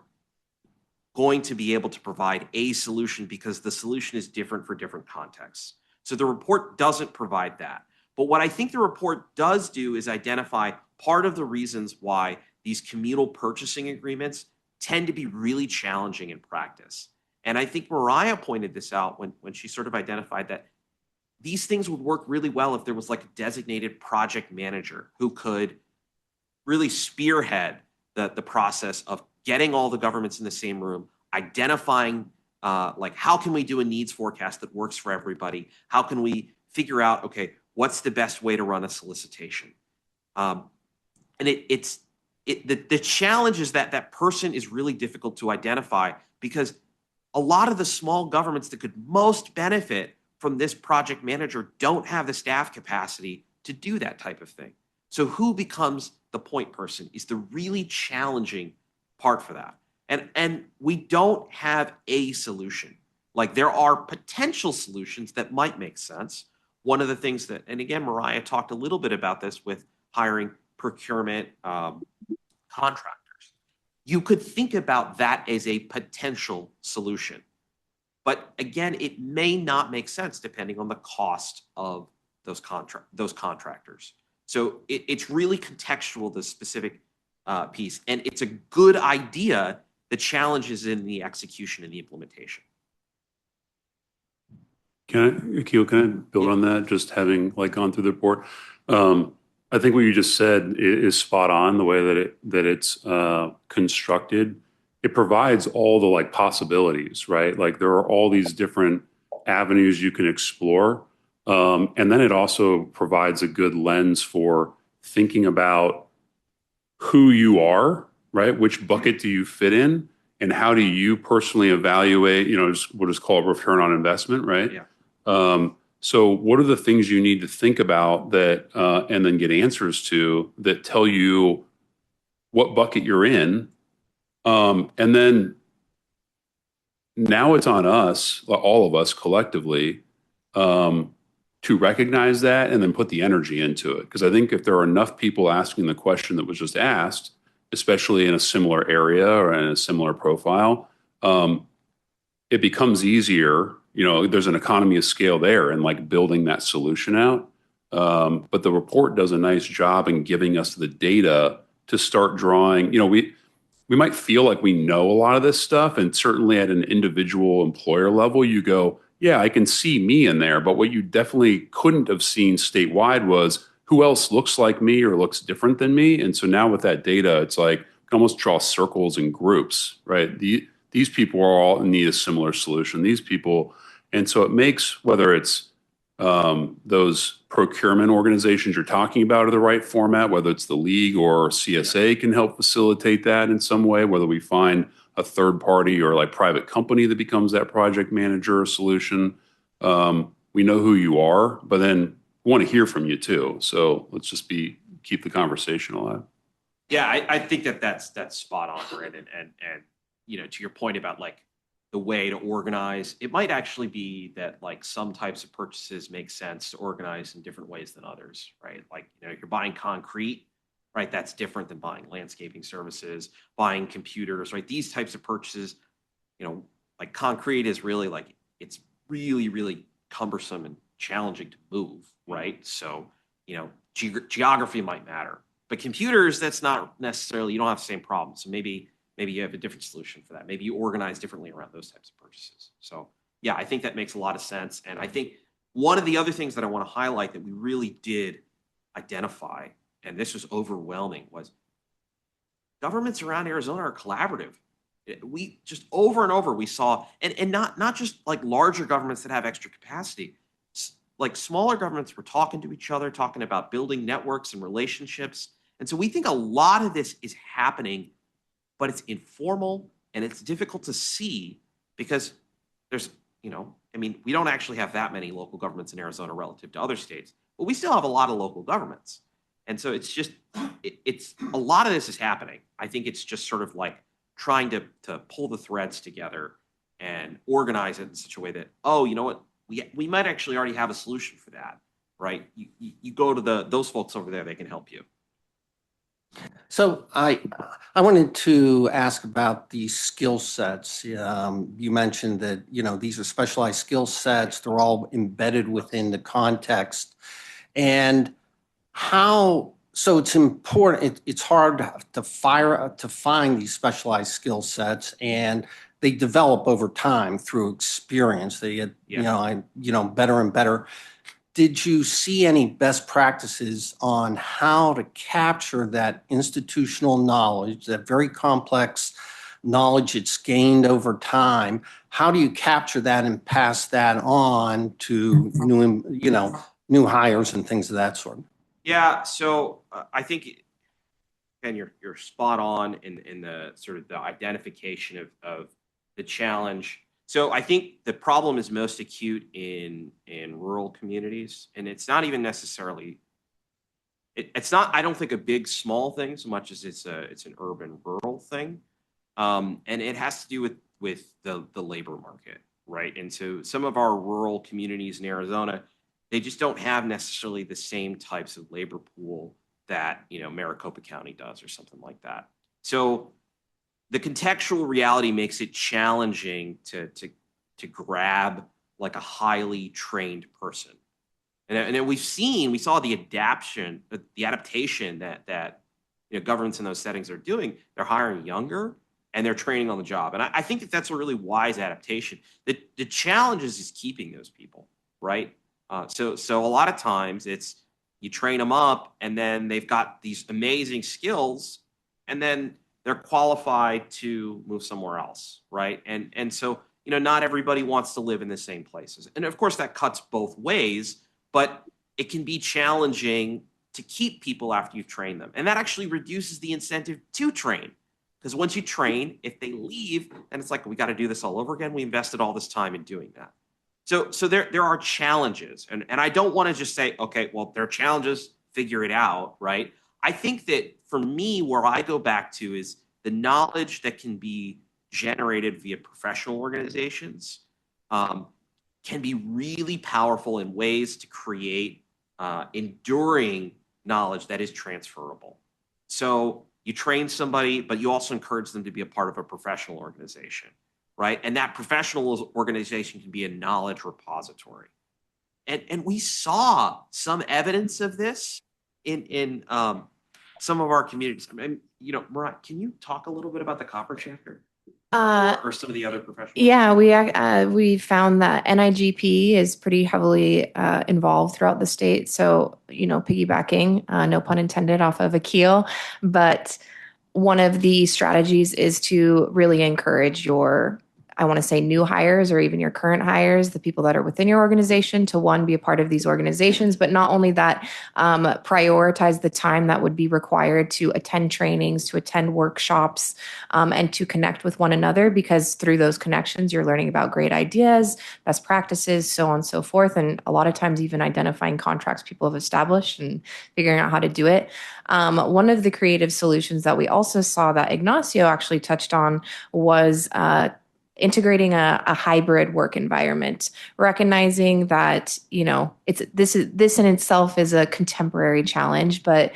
B: going to be able to provide a solution because the solution is different for different contexts. So the report doesn't provide that. But what I think the report does do is identify part of the reasons why these communal purchasing agreements tend to be really challenging in practice. And I think Mariah pointed this out when she sort of identified that these things would work really well if there was like a designated project manager who could really spearhead the process of getting all the governments in the same room, identifying like how can we do a needs forecast that works for everybody? How can we figure out, okay, what's the best way to run a solicitation? And the challenge is that person is really difficult to identify, because a lot of the small governments that could most benefit from this project manager don't have the staff capacity to do that type of thing. So who becomes the point person is the really challenging part for that. And we don't have a solution. Like, there are potential solutions that might make sense. One of the things that, and again, Mariah talked a little bit about this with hiring procurement contractors. You could think about that as a potential solution. But again, it may not make sense depending on the cost of those contractors. So it's really contextual, the specific piece. And it's a good idea. The challenge is in the execution and the implementation.
A: Akil, can I build on that? Just having like gone through the report, I think what you just said is spot on. The way that it's constructed, it provides all the like possibilities, right? Like there are all these different avenues you can explore, and then it also provides a good lens for thinking about who you are, right? Which bucket do you fit in, and how do you personally evaluate? What is called return on investment, right?
B: Yeah.
A: So what are the things you need to think about that, and then get answers to that tell you what bucket you're in? And then now it's on us, all of us collectively, to recognize that and then put the energy into it. Because I think if there are enough people asking the question that was just asked, especially in a similar area or in a similar profile, it becomes easier. There's an economy of scale there and like building that solution out. But the report does a nice job in giving us the data to start drawing. We might feel like we know a lot of this stuff, and certainly at an individual employer level, you go, yeah, I can see me in there. But what you definitely couldn't have seen statewide was who else looks like me or looks different than me. And so now with that data, it's like you can almost draw circles and groups, right? These people are all need a similar solution. These people, and so it makes whether it's those procurement organizations you're talking about are the right format, whether it's the league or CSA can help facilitate that in some way, whether we find a third party or like private company that becomes that project manager or solution. We know who you are, but then we want to hear from you too. So let's just keep the conversation alive.
B: Yeah, I think that's spot on, Brandon. And to your point about like the way to organize, it might actually be that like some types of purchases make sense to organize in different ways than others, right? Like, you're buying concrete, right? That's different than buying landscaping services, buying computers, right? These types of purchases, like concrete is really like, it's really, really cumbersome and challenging to move, right? So, geography might matter, but computers, that's not necessarily, you don't have the same problem. So maybe you have a different solution for that. Maybe you organize differently around those types of purchases. So yeah, I think that makes a lot of sense. And I think one of the other things that I want to highlight that we really did identify, and this was overwhelming, was governments around Arizona are collaborative. We just over and over, we saw, and not just like larger governments that have extra capacity, like smaller governments were talking to each other, talking about building networks and relationships. And so we think a lot of this is happening, but it's informal and it's difficult to see because there's, we don't actually have that many local governments in Arizona relative to other states, but we still have a lot of local governments. And so it's just, it's a lot of this is happening. I think it's just sort of like trying to pull the threads together and organize it in such a way that, oh, you know what, we might actually already have a solution for that, right? You go to those folks over there, they can help you.
F: So I wanted to ask about these skill sets. You mentioned that, these are specialized skill sets. They're all embedded within the context. And so it's important, it's hard to find these specialized skill sets, and they develop over time through experience. They get, better and better. Did you see any best practices on how to capture that institutional knowledge, that very complex knowledge it's gained over time? How do you capture that and pass that on to new hires and things of that sort?
B: Yeah, so I think, and you're spot on in the sort of the identification of the challenge. So I think the problem is most acute in rural communities, and it's not even necessarily it's not, I don't think, a big, small thing so much as it's an urban, rural thing. And it has to do with the labor market, right? And so some of our rural communities in Arizona, they just don't have necessarily the same types of labor pool that, Maricopa County does or something like that. So the contextual reality makes it challenging to grab like a highly trained person. And then we saw the adaptation that governments in those settings are doing. They're hiring younger and they're training on the job. And I think that that's a really wise adaptation. The challenge is keeping those people, right? So a lot of times it's you train them up and then they've got these amazing skills and then they're qualified to move somewhere else, right? And so, not everybody wants to live in the same places. And of course that cuts both ways, but it can be challenging to keep people after you've trained them. And that actually reduces the incentive to train. Because once you train, if they leave, then it's like, we got to do this all over again. We invested all this time in doing that. So there are challenges. And I don't want to just say, okay, well, there are challenges, figure it out, right? I think that for me, where I go back to is the knowledge that can be generated via professional organizations can be really powerful in ways to create enduring knowledge that is transferable. So you train somebody, but you also encourage them to be a part of a professional organization, right? And that professional organization can be a knowledge repository. And we saw some evidence of this in some of our communities. I mean, Mariah, can you talk a little bit about the Copper chapter? Or some of the other professionals?
D: Yeah, we found that NIGP is pretty heavily involved throughout the state. So, piggybacking, no pun intended, off of Akil. But one of the strategies is to really encourage your, I want to say, new hires or even your current hires, the people that are within your organization, to one, be a part of these organizations, but not only that, prioritize the time that would be required to attend trainings, to attend workshops, and to connect with one another, because through those connections, you're learning about great ideas, best practices, so on and so forth. And a lot of times even identifying contracts people have established and figuring out how to do it. One of the creative solutions that we also saw that Ignacio actually touched on was integrating a hybrid work environment, recognizing that, this in itself is a contemporary challenge, but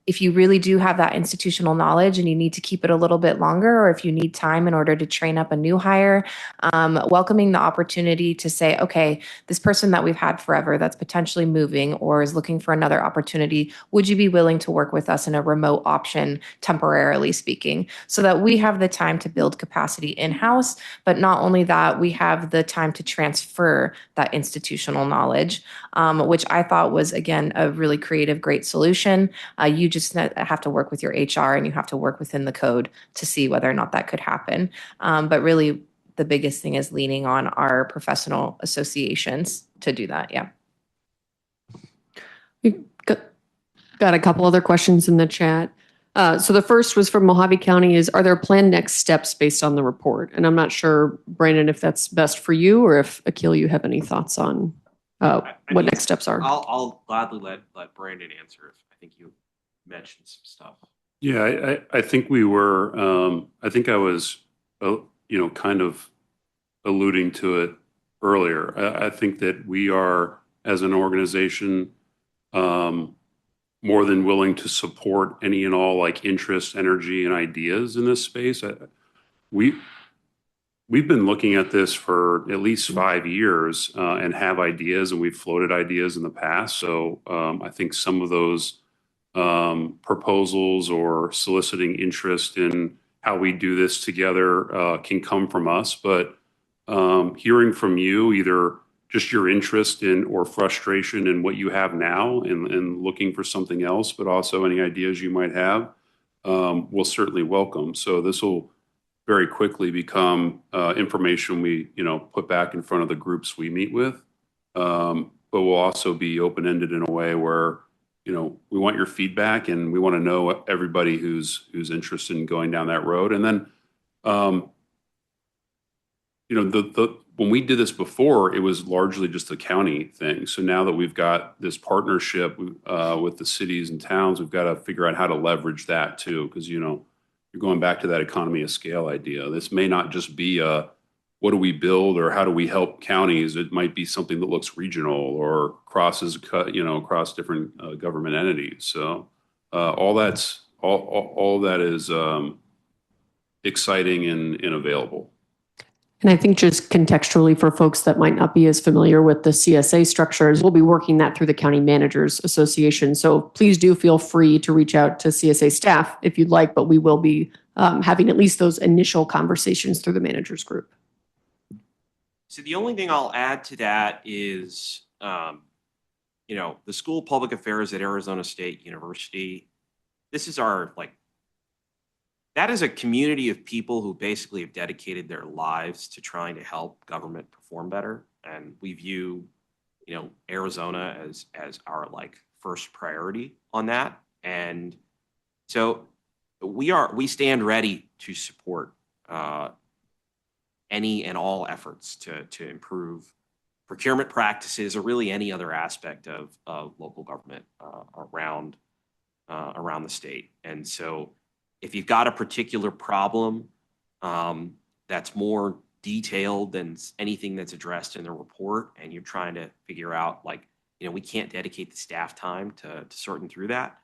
D: if you really do have that institutional knowledge and you need to keep it a little bit longer, or if you need time in order to train up a new hire, welcoming the opportunity to say, okay, this person that we've had forever that's potentially moving or is looking for another opportunity, would you be willing to work with us in a remote option, temporarily speaking, so that we have the time to build capacity in-house, but not only that, we have the time to transfer that institutional knowledge, which I thought was, again, a really creative, great solution. You just have to work with your HR and you have to work within the code to see whether or not that could happen. But really, the biggest thing is leaning on our professional associations to do that. Yeah.
E: We got a couple other questions in the chat. So the first was from Mojave County are there planned next steps based on the report? And I'm not sure, Brandon, if that's best for you or if Akil, you have any thoughts on what next steps are.
B: I'll gladly let Brandon answer. I think you mentioned some stuff.
A: Yeah, I think we were, I think I was, kind of alluding to it earlier. I think that we are, as an organization, more than willing to support any and all interest, energy, and ideas in this space. We've been looking at this for at least 5 years and have ideas, and we've floated ideas in the past. So I think some of those proposals or soliciting interest in how we do this together can come from us. But hearing from you, either just your interest in or frustration in what you have now and looking for something else, but also any ideas you might have, we'll certainly welcome. So this will very quickly become information we, put back in front of the groups we meet with. But we'll also be open-ended in a way where, we want your feedback and we want to know everybody who's interested in going down that road. And then, when we did this before, it was largely just a county thing. So now that we've got this partnership with the cities and towns, we've got to figure out how to leverage that too. Because, you know, you're going back to that economy of scale idea. This may not just be a, what do we build or how do we help counties? It might be something that looks regional or crosses, you know, across different government entities. So all that is exciting and available.
E: And I think just contextually for folks that might not be as familiar with the CSA structures, we'll be working that through the County Managers Association. So please do feel free to reach out to CSA staff if you'd like, but we will be having at least those initial conversations through the managers group.
B: So the only thing I'll add to that is, you know, the School of Public Affairs at Arizona State University, this is our, like, that is a community of people who basically have dedicated their lives to trying to help government perform better. And we view, you know, Arizona as our like first priority on that. And so we stand ready to support any and all efforts to improve procurement practices or really any other aspect of local government around the state. And so if you've got a particular problem that's more detailed than anything that's addressed in the report, and you're trying to figure out, like, you know, we can't dedicate the staff time to sorting through that,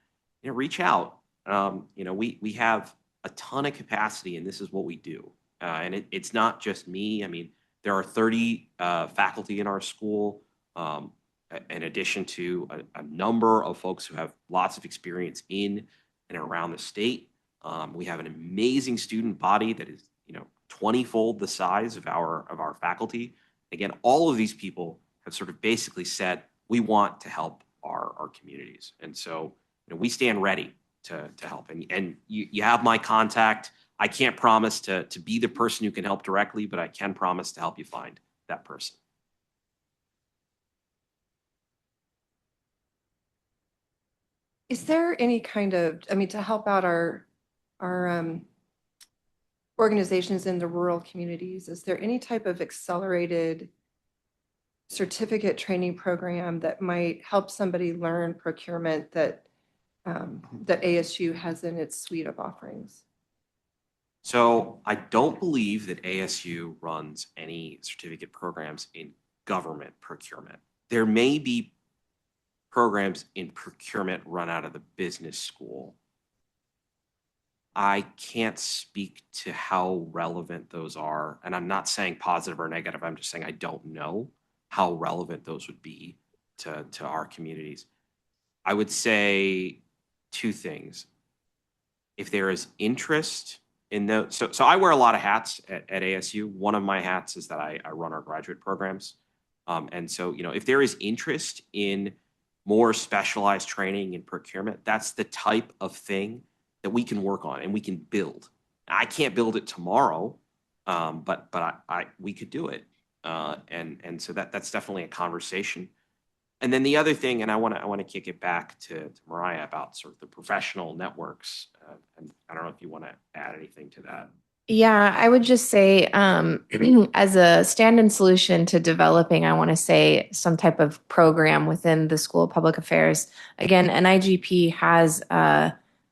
B: you know, reach out. You know, we have a ton of capacity, and this is what we do. And it's not just me. I mean, there are 30 faculty in our school, in addition to a number of folks who have lots of experience in and around the state. We have an amazing student body that is, you know, 20-fold the size of our faculty. Again, all of these people have sort of basically said, we want to help our communities. And so, you know, we stand ready to help. And you have my contact. I can't promise to be the person who can help directly, but I can promise to help you find that person.
G: Is there any kind of, I mean, to help out our organizations in the rural communities, is there any type of accelerated certificate training program that might help somebody learn procurement that ASU has in its suite of offerings?
B: So I don't believe that ASU runs any certificate programs in government procurement. There may be programs in procurement run out of the business school. I can't speak to how relevant those are. And I'm not saying positive or negative. I'm just saying I don't know how relevant those would be to our communities. I would say two things. If there is interest in those, so I wear a lot of hats at ASU. One of my hats is that I run our graduate programs. And so, you know, if there is interest in more specialized training in procurement, that's the type of thing that we can work on and we can build. I can't build it tomorrow, but we could do it. And so that's definitely a conversation. And then the other thing, and I want to kick it back to Mariah about sort of the professional networks. And I don't know if you want to add anything to that.
D: Yeah, I would just say, as a stand-in solution to developing, I want to say some type of program within the School of Public Affairs. Again, NIGP has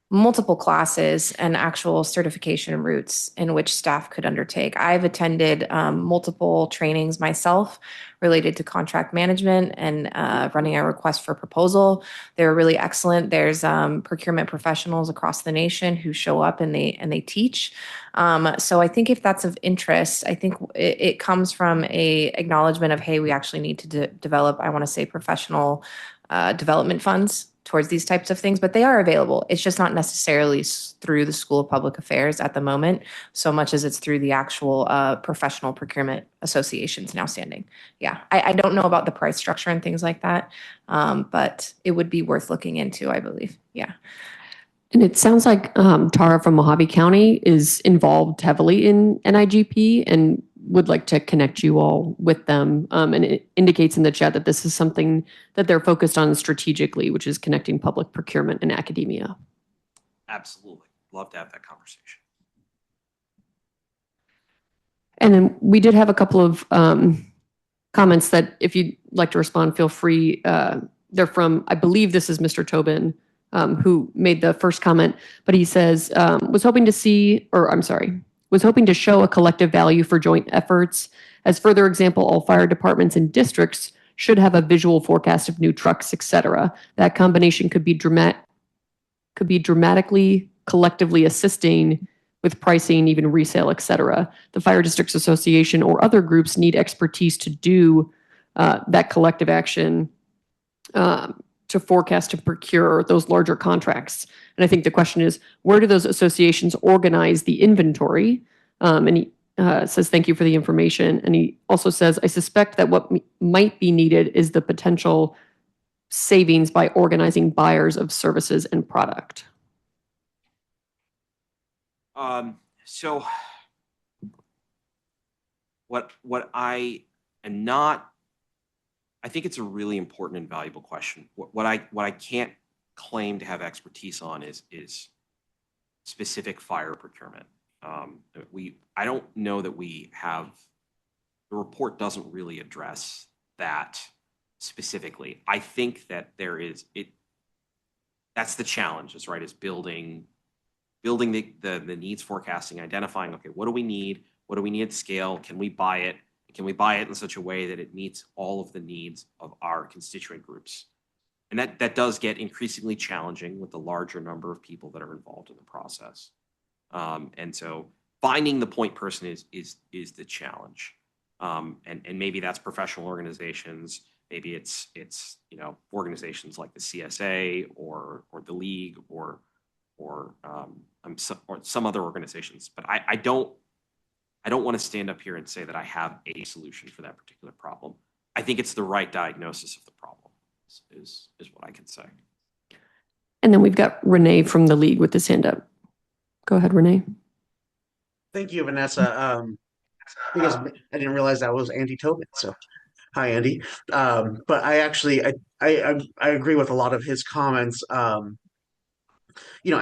D: multiple classes and actual certification routes in which staff could undertake. I've attended multiple trainings myself related to contract management and running a request for proposal. They're really excellent. There's procurement professionals across the nation who show up and they teach. So I think if that's of interest, I think it comes from a acknowledgement of, hey, we actually need to develop, I want to say, professional development funds towards these types of things, but they are available. It's just not necessarily through the School of Public Affairs at the moment, so much as it's through the actual professional procurement associations now standing. Yeah, I don't know about the price structure and things like that, but it would be worth looking into, I believe. Yeah.
E: And it sounds like Tara from Mojave County is involved heavily in NIGP and would like to connect you all with them. And it indicates in the chat that this is something that they're focused on strategically, which is connecting public procurement and academia.
B: Absolutely. Love to have that conversation.
E: And then we did have a couple of comments that if you'd like to respond, feel free. They're from, I believe this is Mr. Tobin, who made the first comment, but he says, was hoping to show a collective value for joint efforts. As further example, all fire departments and districts should have a visual forecast of new trucks, et cetera. That combination could be dramatically collectively assisting with pricing, even resale, et cetera. The Fire Districts Association or other groups need expertise to do that collective action to forecast and procure those larger contracts. And I think the question is, where do those associations organize the inventory? And he says, thank you for the information. And he also says, I suspect that what might be needed is the potential savings by organizing buyers of services and product.
B: So what I am not, I think it's a really important and valuable question. What I can't claim to have expertise on is specific fire procurement. I don't know that we have, the report doesn't really address that specifically. I think that that's the challenge, is right, is building the needs forecasting, identifying, okay, what do we need? What do we need at scale? Can we buy it? Can we buy it in such a way that it meets all of the needs of our constituent groups? And that does get increasingly challenging with the larger number of people that are involved in the process. And so finding the point person is the challenge. And maybe that's professional organizations. Maybe it's organizations like the CSA or the League or some other organizations. But I don't want to stand up here and say that I have a solution for that particular problem. I think it's the right diagnosis of the problem is what I can say.
E: And then we've got Renee from the League with his hand up. Go ahead, Renee.
H: Thank you, Vanessa. Because I didn't realize that was Andy Tobin. So, hi, Andy. But I actually I agree with a lot of his comments. I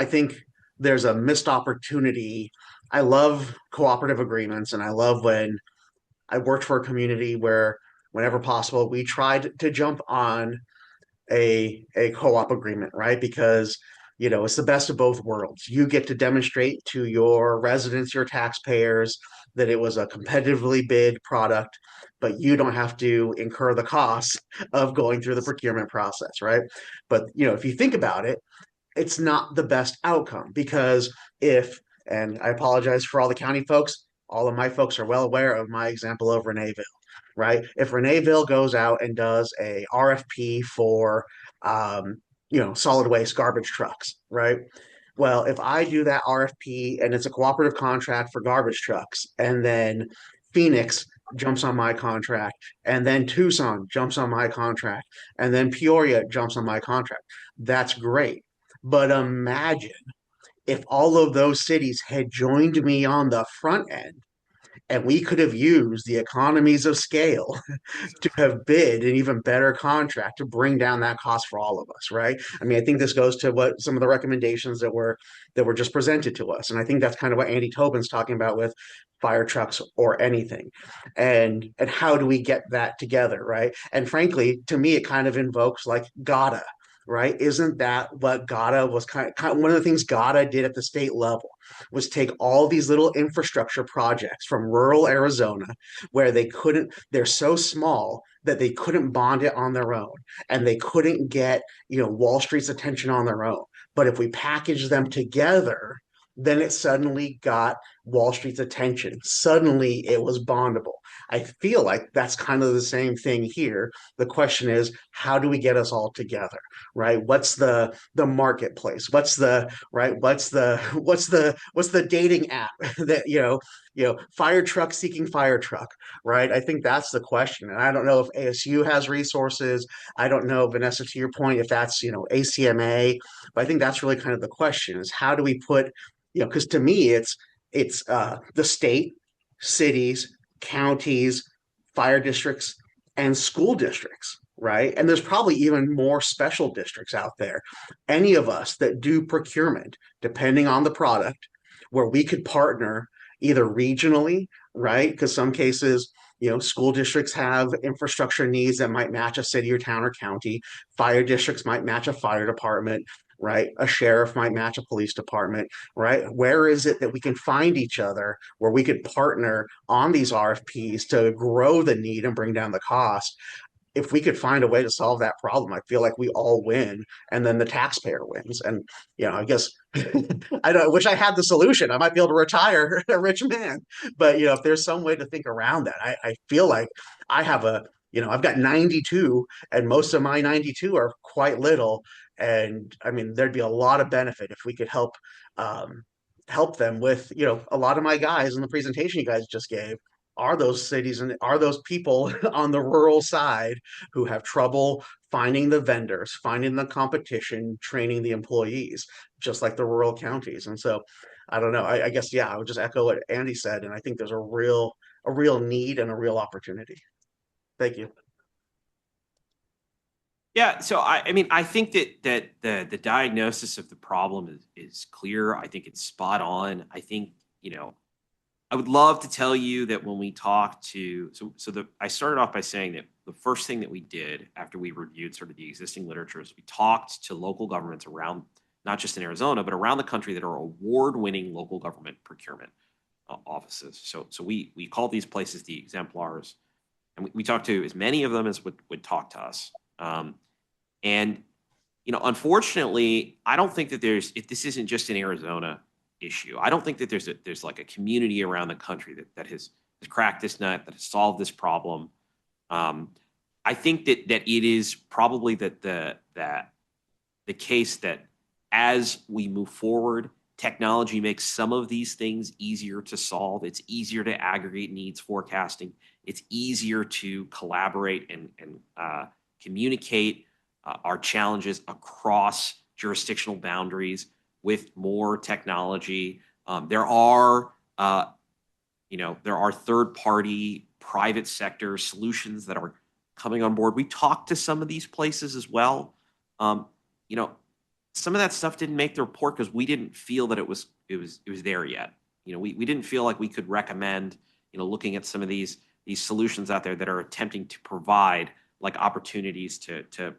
H: think there's a missed opportunity. I love cooperative agreements, and I love when I worked for a community where, whenever possible, we tried to jump on a co-op agreement, right? Because it's the best of both worlds. You get to demonstrate to your residents, your taxpayers, that it was a competitively bid product, but you don't have to incur the costs of going through the procurement process, right? But if you think about it, it's not the best outcome, because and I apologize for all the county folks, all of my folks are well aware of my example of Renéville, right? If Renéville goes out and does a RFP for solid waste garbage trucks, right? Well, if I do that RFP and it's a cooperative contract for garbage trucks, and then Phoenix jumps on my contract, and then Tucson jumps on my contract, and then Peoria jumps on my contract, that's great. But imagine if all of those cities had joined me on the front end, and we could have used the economies of scale to have bid an even better contract to bring down that cost for all of us, right? I mean, I think this goes to what some of the recommendations that were just presented to us. And I think that's kind of what Andy Tobin's talking about with fire trucks or anything. And how do we get that together, right? And frankly, to me, it kind of invokes like GATA, right? Isn't that what GATA was kind of one of the things GATA did at the state level, was take all these little infrastructure projects from rural Arizona where they're so small that they couldn't bond it on their own, and they couldn't get, Wall Street's attention on their own. But if we package them together, then it suddenly got Wall Street's attention. Suddenly it was bondable. I feel like that's kind of the same thing here. The question is, how do we get us all together, right? What's the marketplace? What's the dating app that, fire truck seeking fire truck, right? I think that's the question. And I don't know if ASU has resources. I don't know, Vanessa, to your point, if that's, ACMA, but I think that's really kind of the question, is how do we put, because to me, it's the state, cities, counties, fire districts, and school districts, right? And there's probably even more special districts out there. Any of us that do procurement, depending on the product, where we could partner, either regionally, right? Because some cases, school districts have infrastructure needs that might match a city or town or county. Fire districts might match a fire department, right? A sheriff might match a police department, right? Where is it that we can find each other where we could partner on these RFPs to grow the need and bring down the cost? If we could find a way to solve that problem, I feel like we all win, and then the taxpayer wins. And I guess I wish I had the solution. I might be able to retire a rich man, but if there's some way to think around that, I feel like I have I've got 92, and most of my 92 are quite little. And I mean, there'd be a lot of benefit if we could help them with, a lot of my guys in the presentation you guys just gave are those cities and are those people on the rural side who have trouble finding the vendors, finding the competition, training the employees, just like the rural counties. And so I don't know. I guess, yeah, I would just echo what Andy said. And I think there's a real need and a real opportunity. Thank you.
B: Yeah, so I mean, I think that the diagnosis of the problem is clear. I think it's spot on. I think, I would love to tell you that when we talked to, I started off by saying that the first thing that we did after we reviewed sort of the existing literature is we talked to local governments around, not just in Arizona, but around the country that are award-winning local government procurement offices. So we call these places the exemplars, and we talked to as many of them as would talk to us. And unfortunately, I don't think that this isn't just an Arizona issue. I don't think that there's like a community around the country that has cracked this nut, that has solved this problem. I think that it is probably that the case that as we move forward, technology makes some of these things easier to solve. It's easier to aggregate needs forecasting. It's easier to collaborate and communicate our challenges across jurisdictional boundaries with more technology. There are third-party private sector solutions that are coming on board. We talked to some of these places as well. Some of that stuff didn't make the report because we didn't feel that it was there yet. We didn't feel like we could recommend, looking at some of these solutions out there that are attempting to provide like opportunities to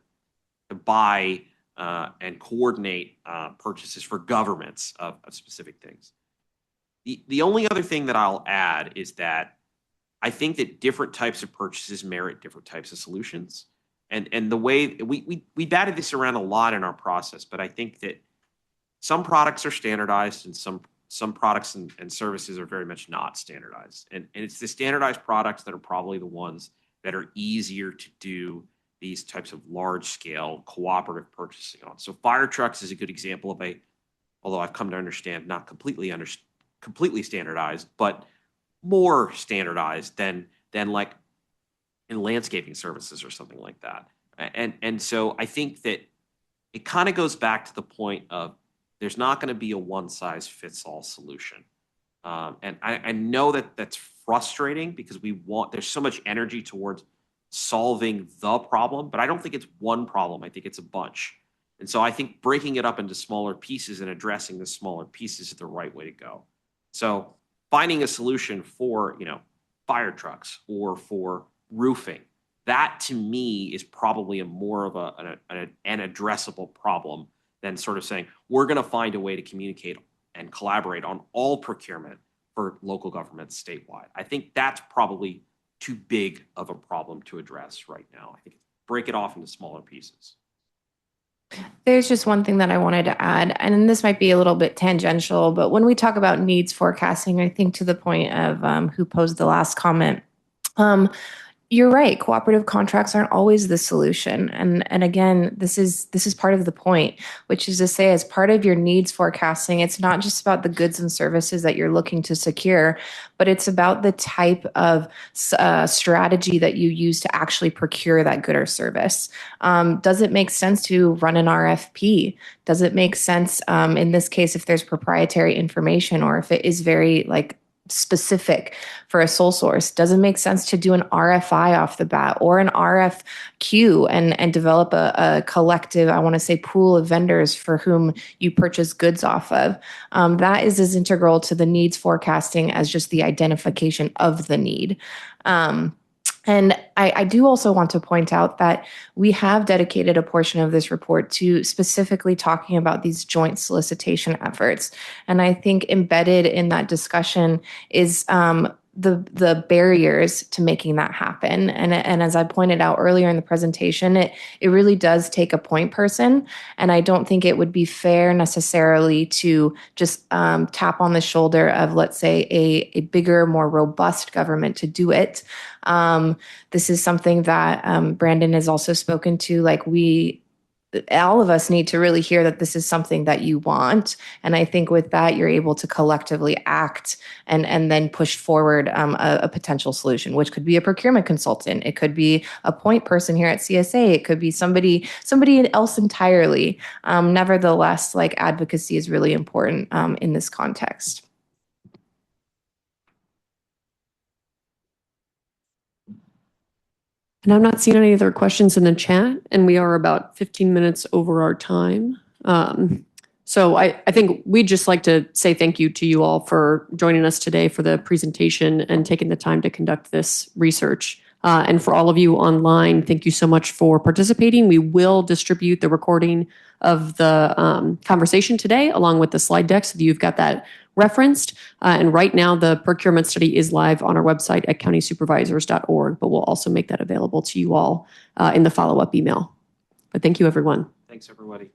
B: buy and coordinate purchases for governments of specific things. The only other thing that I'll add is that I think that different types of purchases merit different types of solutions. And the way we batted this around a lot in our process, but I think that some products are standardized and some products and services are very much not standardized. And it's the standardized products that are probably the ones that are easier to do these types of large-scale cooperative purchasing on. So fire trucks is a good example of although I've come to understand, not completely standardized, but more standardized than like in landscaping services or something like that. And so I think that it kind of goes back to the point of there's not going to be a one-size-fits-all solution. And I know that that's frustrating because there's so much energy towards solving the problem, but I don't think it's one problem. I think it's a bunch. And so I think breaking it up into smaller pieces and addressing the smaller pieces is the right way to go. So finding a solution for, fire trucks or for roofing, that to me is probably more of an addressable problem than sort of saying, we're going to find a way to communicate and collaborate on all procurement for local governments statewide. I think that's probably too big of a problem to address right now. I think break it off into smaller pieces.
D: There's just one thing that I wanted to add, and this might be a little bit tangential, but when we talk about needs forecasting, I think to the point of who posed the last comment, you're right. Cooperative contracts aren't always the solution. And again, this is part of the point, which is to say, as part of your needs forecasting, it's not just about the goods and services that you're looking to secure, but it's about the type of strategy that you use to actually procure that good or service. Does it make sense to run an RFP? Does it make sense in this case if there's proprietary information or if it is very specific for a sole source. Doesn't make sense to do an RFI off the bat or an RFQ and develop a collective, I want to say, pool of vendors for whom you purchase goods off of. That is as integral to the needs forecasting as just the identification of the need. And I do also want to point out that we have dedicated a portion of this report to specifically talking about these joint solicitation efforts. And I think embedded in that discussion is the barriers to making that happen. And as I pointed out earlier in the presentation, it really does take a point person. And I don't think it would be fair necessarily to just tap on the shoulder of, let's say, a bigger, more robust government to do it. This is something that Brandon has also spoken to, like all of us need to really hear that this is something that you want. And I think with that, you're able to collectively act and then push forward a potential solution, which could be a procurement consultant. It could be a point person here at CSA. It could be somebody else entirely. Nevertheless, like, advocacy is really important in this context.
E: And I'm not seeing any other questions in the chat, and we are about 15 minutes over our time. So I think we'd just like to say thank you to you all for joining us today for the presentation and taking the time to conduct this research. And for all of you online, thank you so much for participating. We will distribute the recording of the conversation today along with the slide deck so that you've got that referenced. And right now, the procurement study is live on our website at countysupervisors.org, but we'll also make that available to you all in the follow-up email. But thank you, everyone.
B: Thanks, everybody.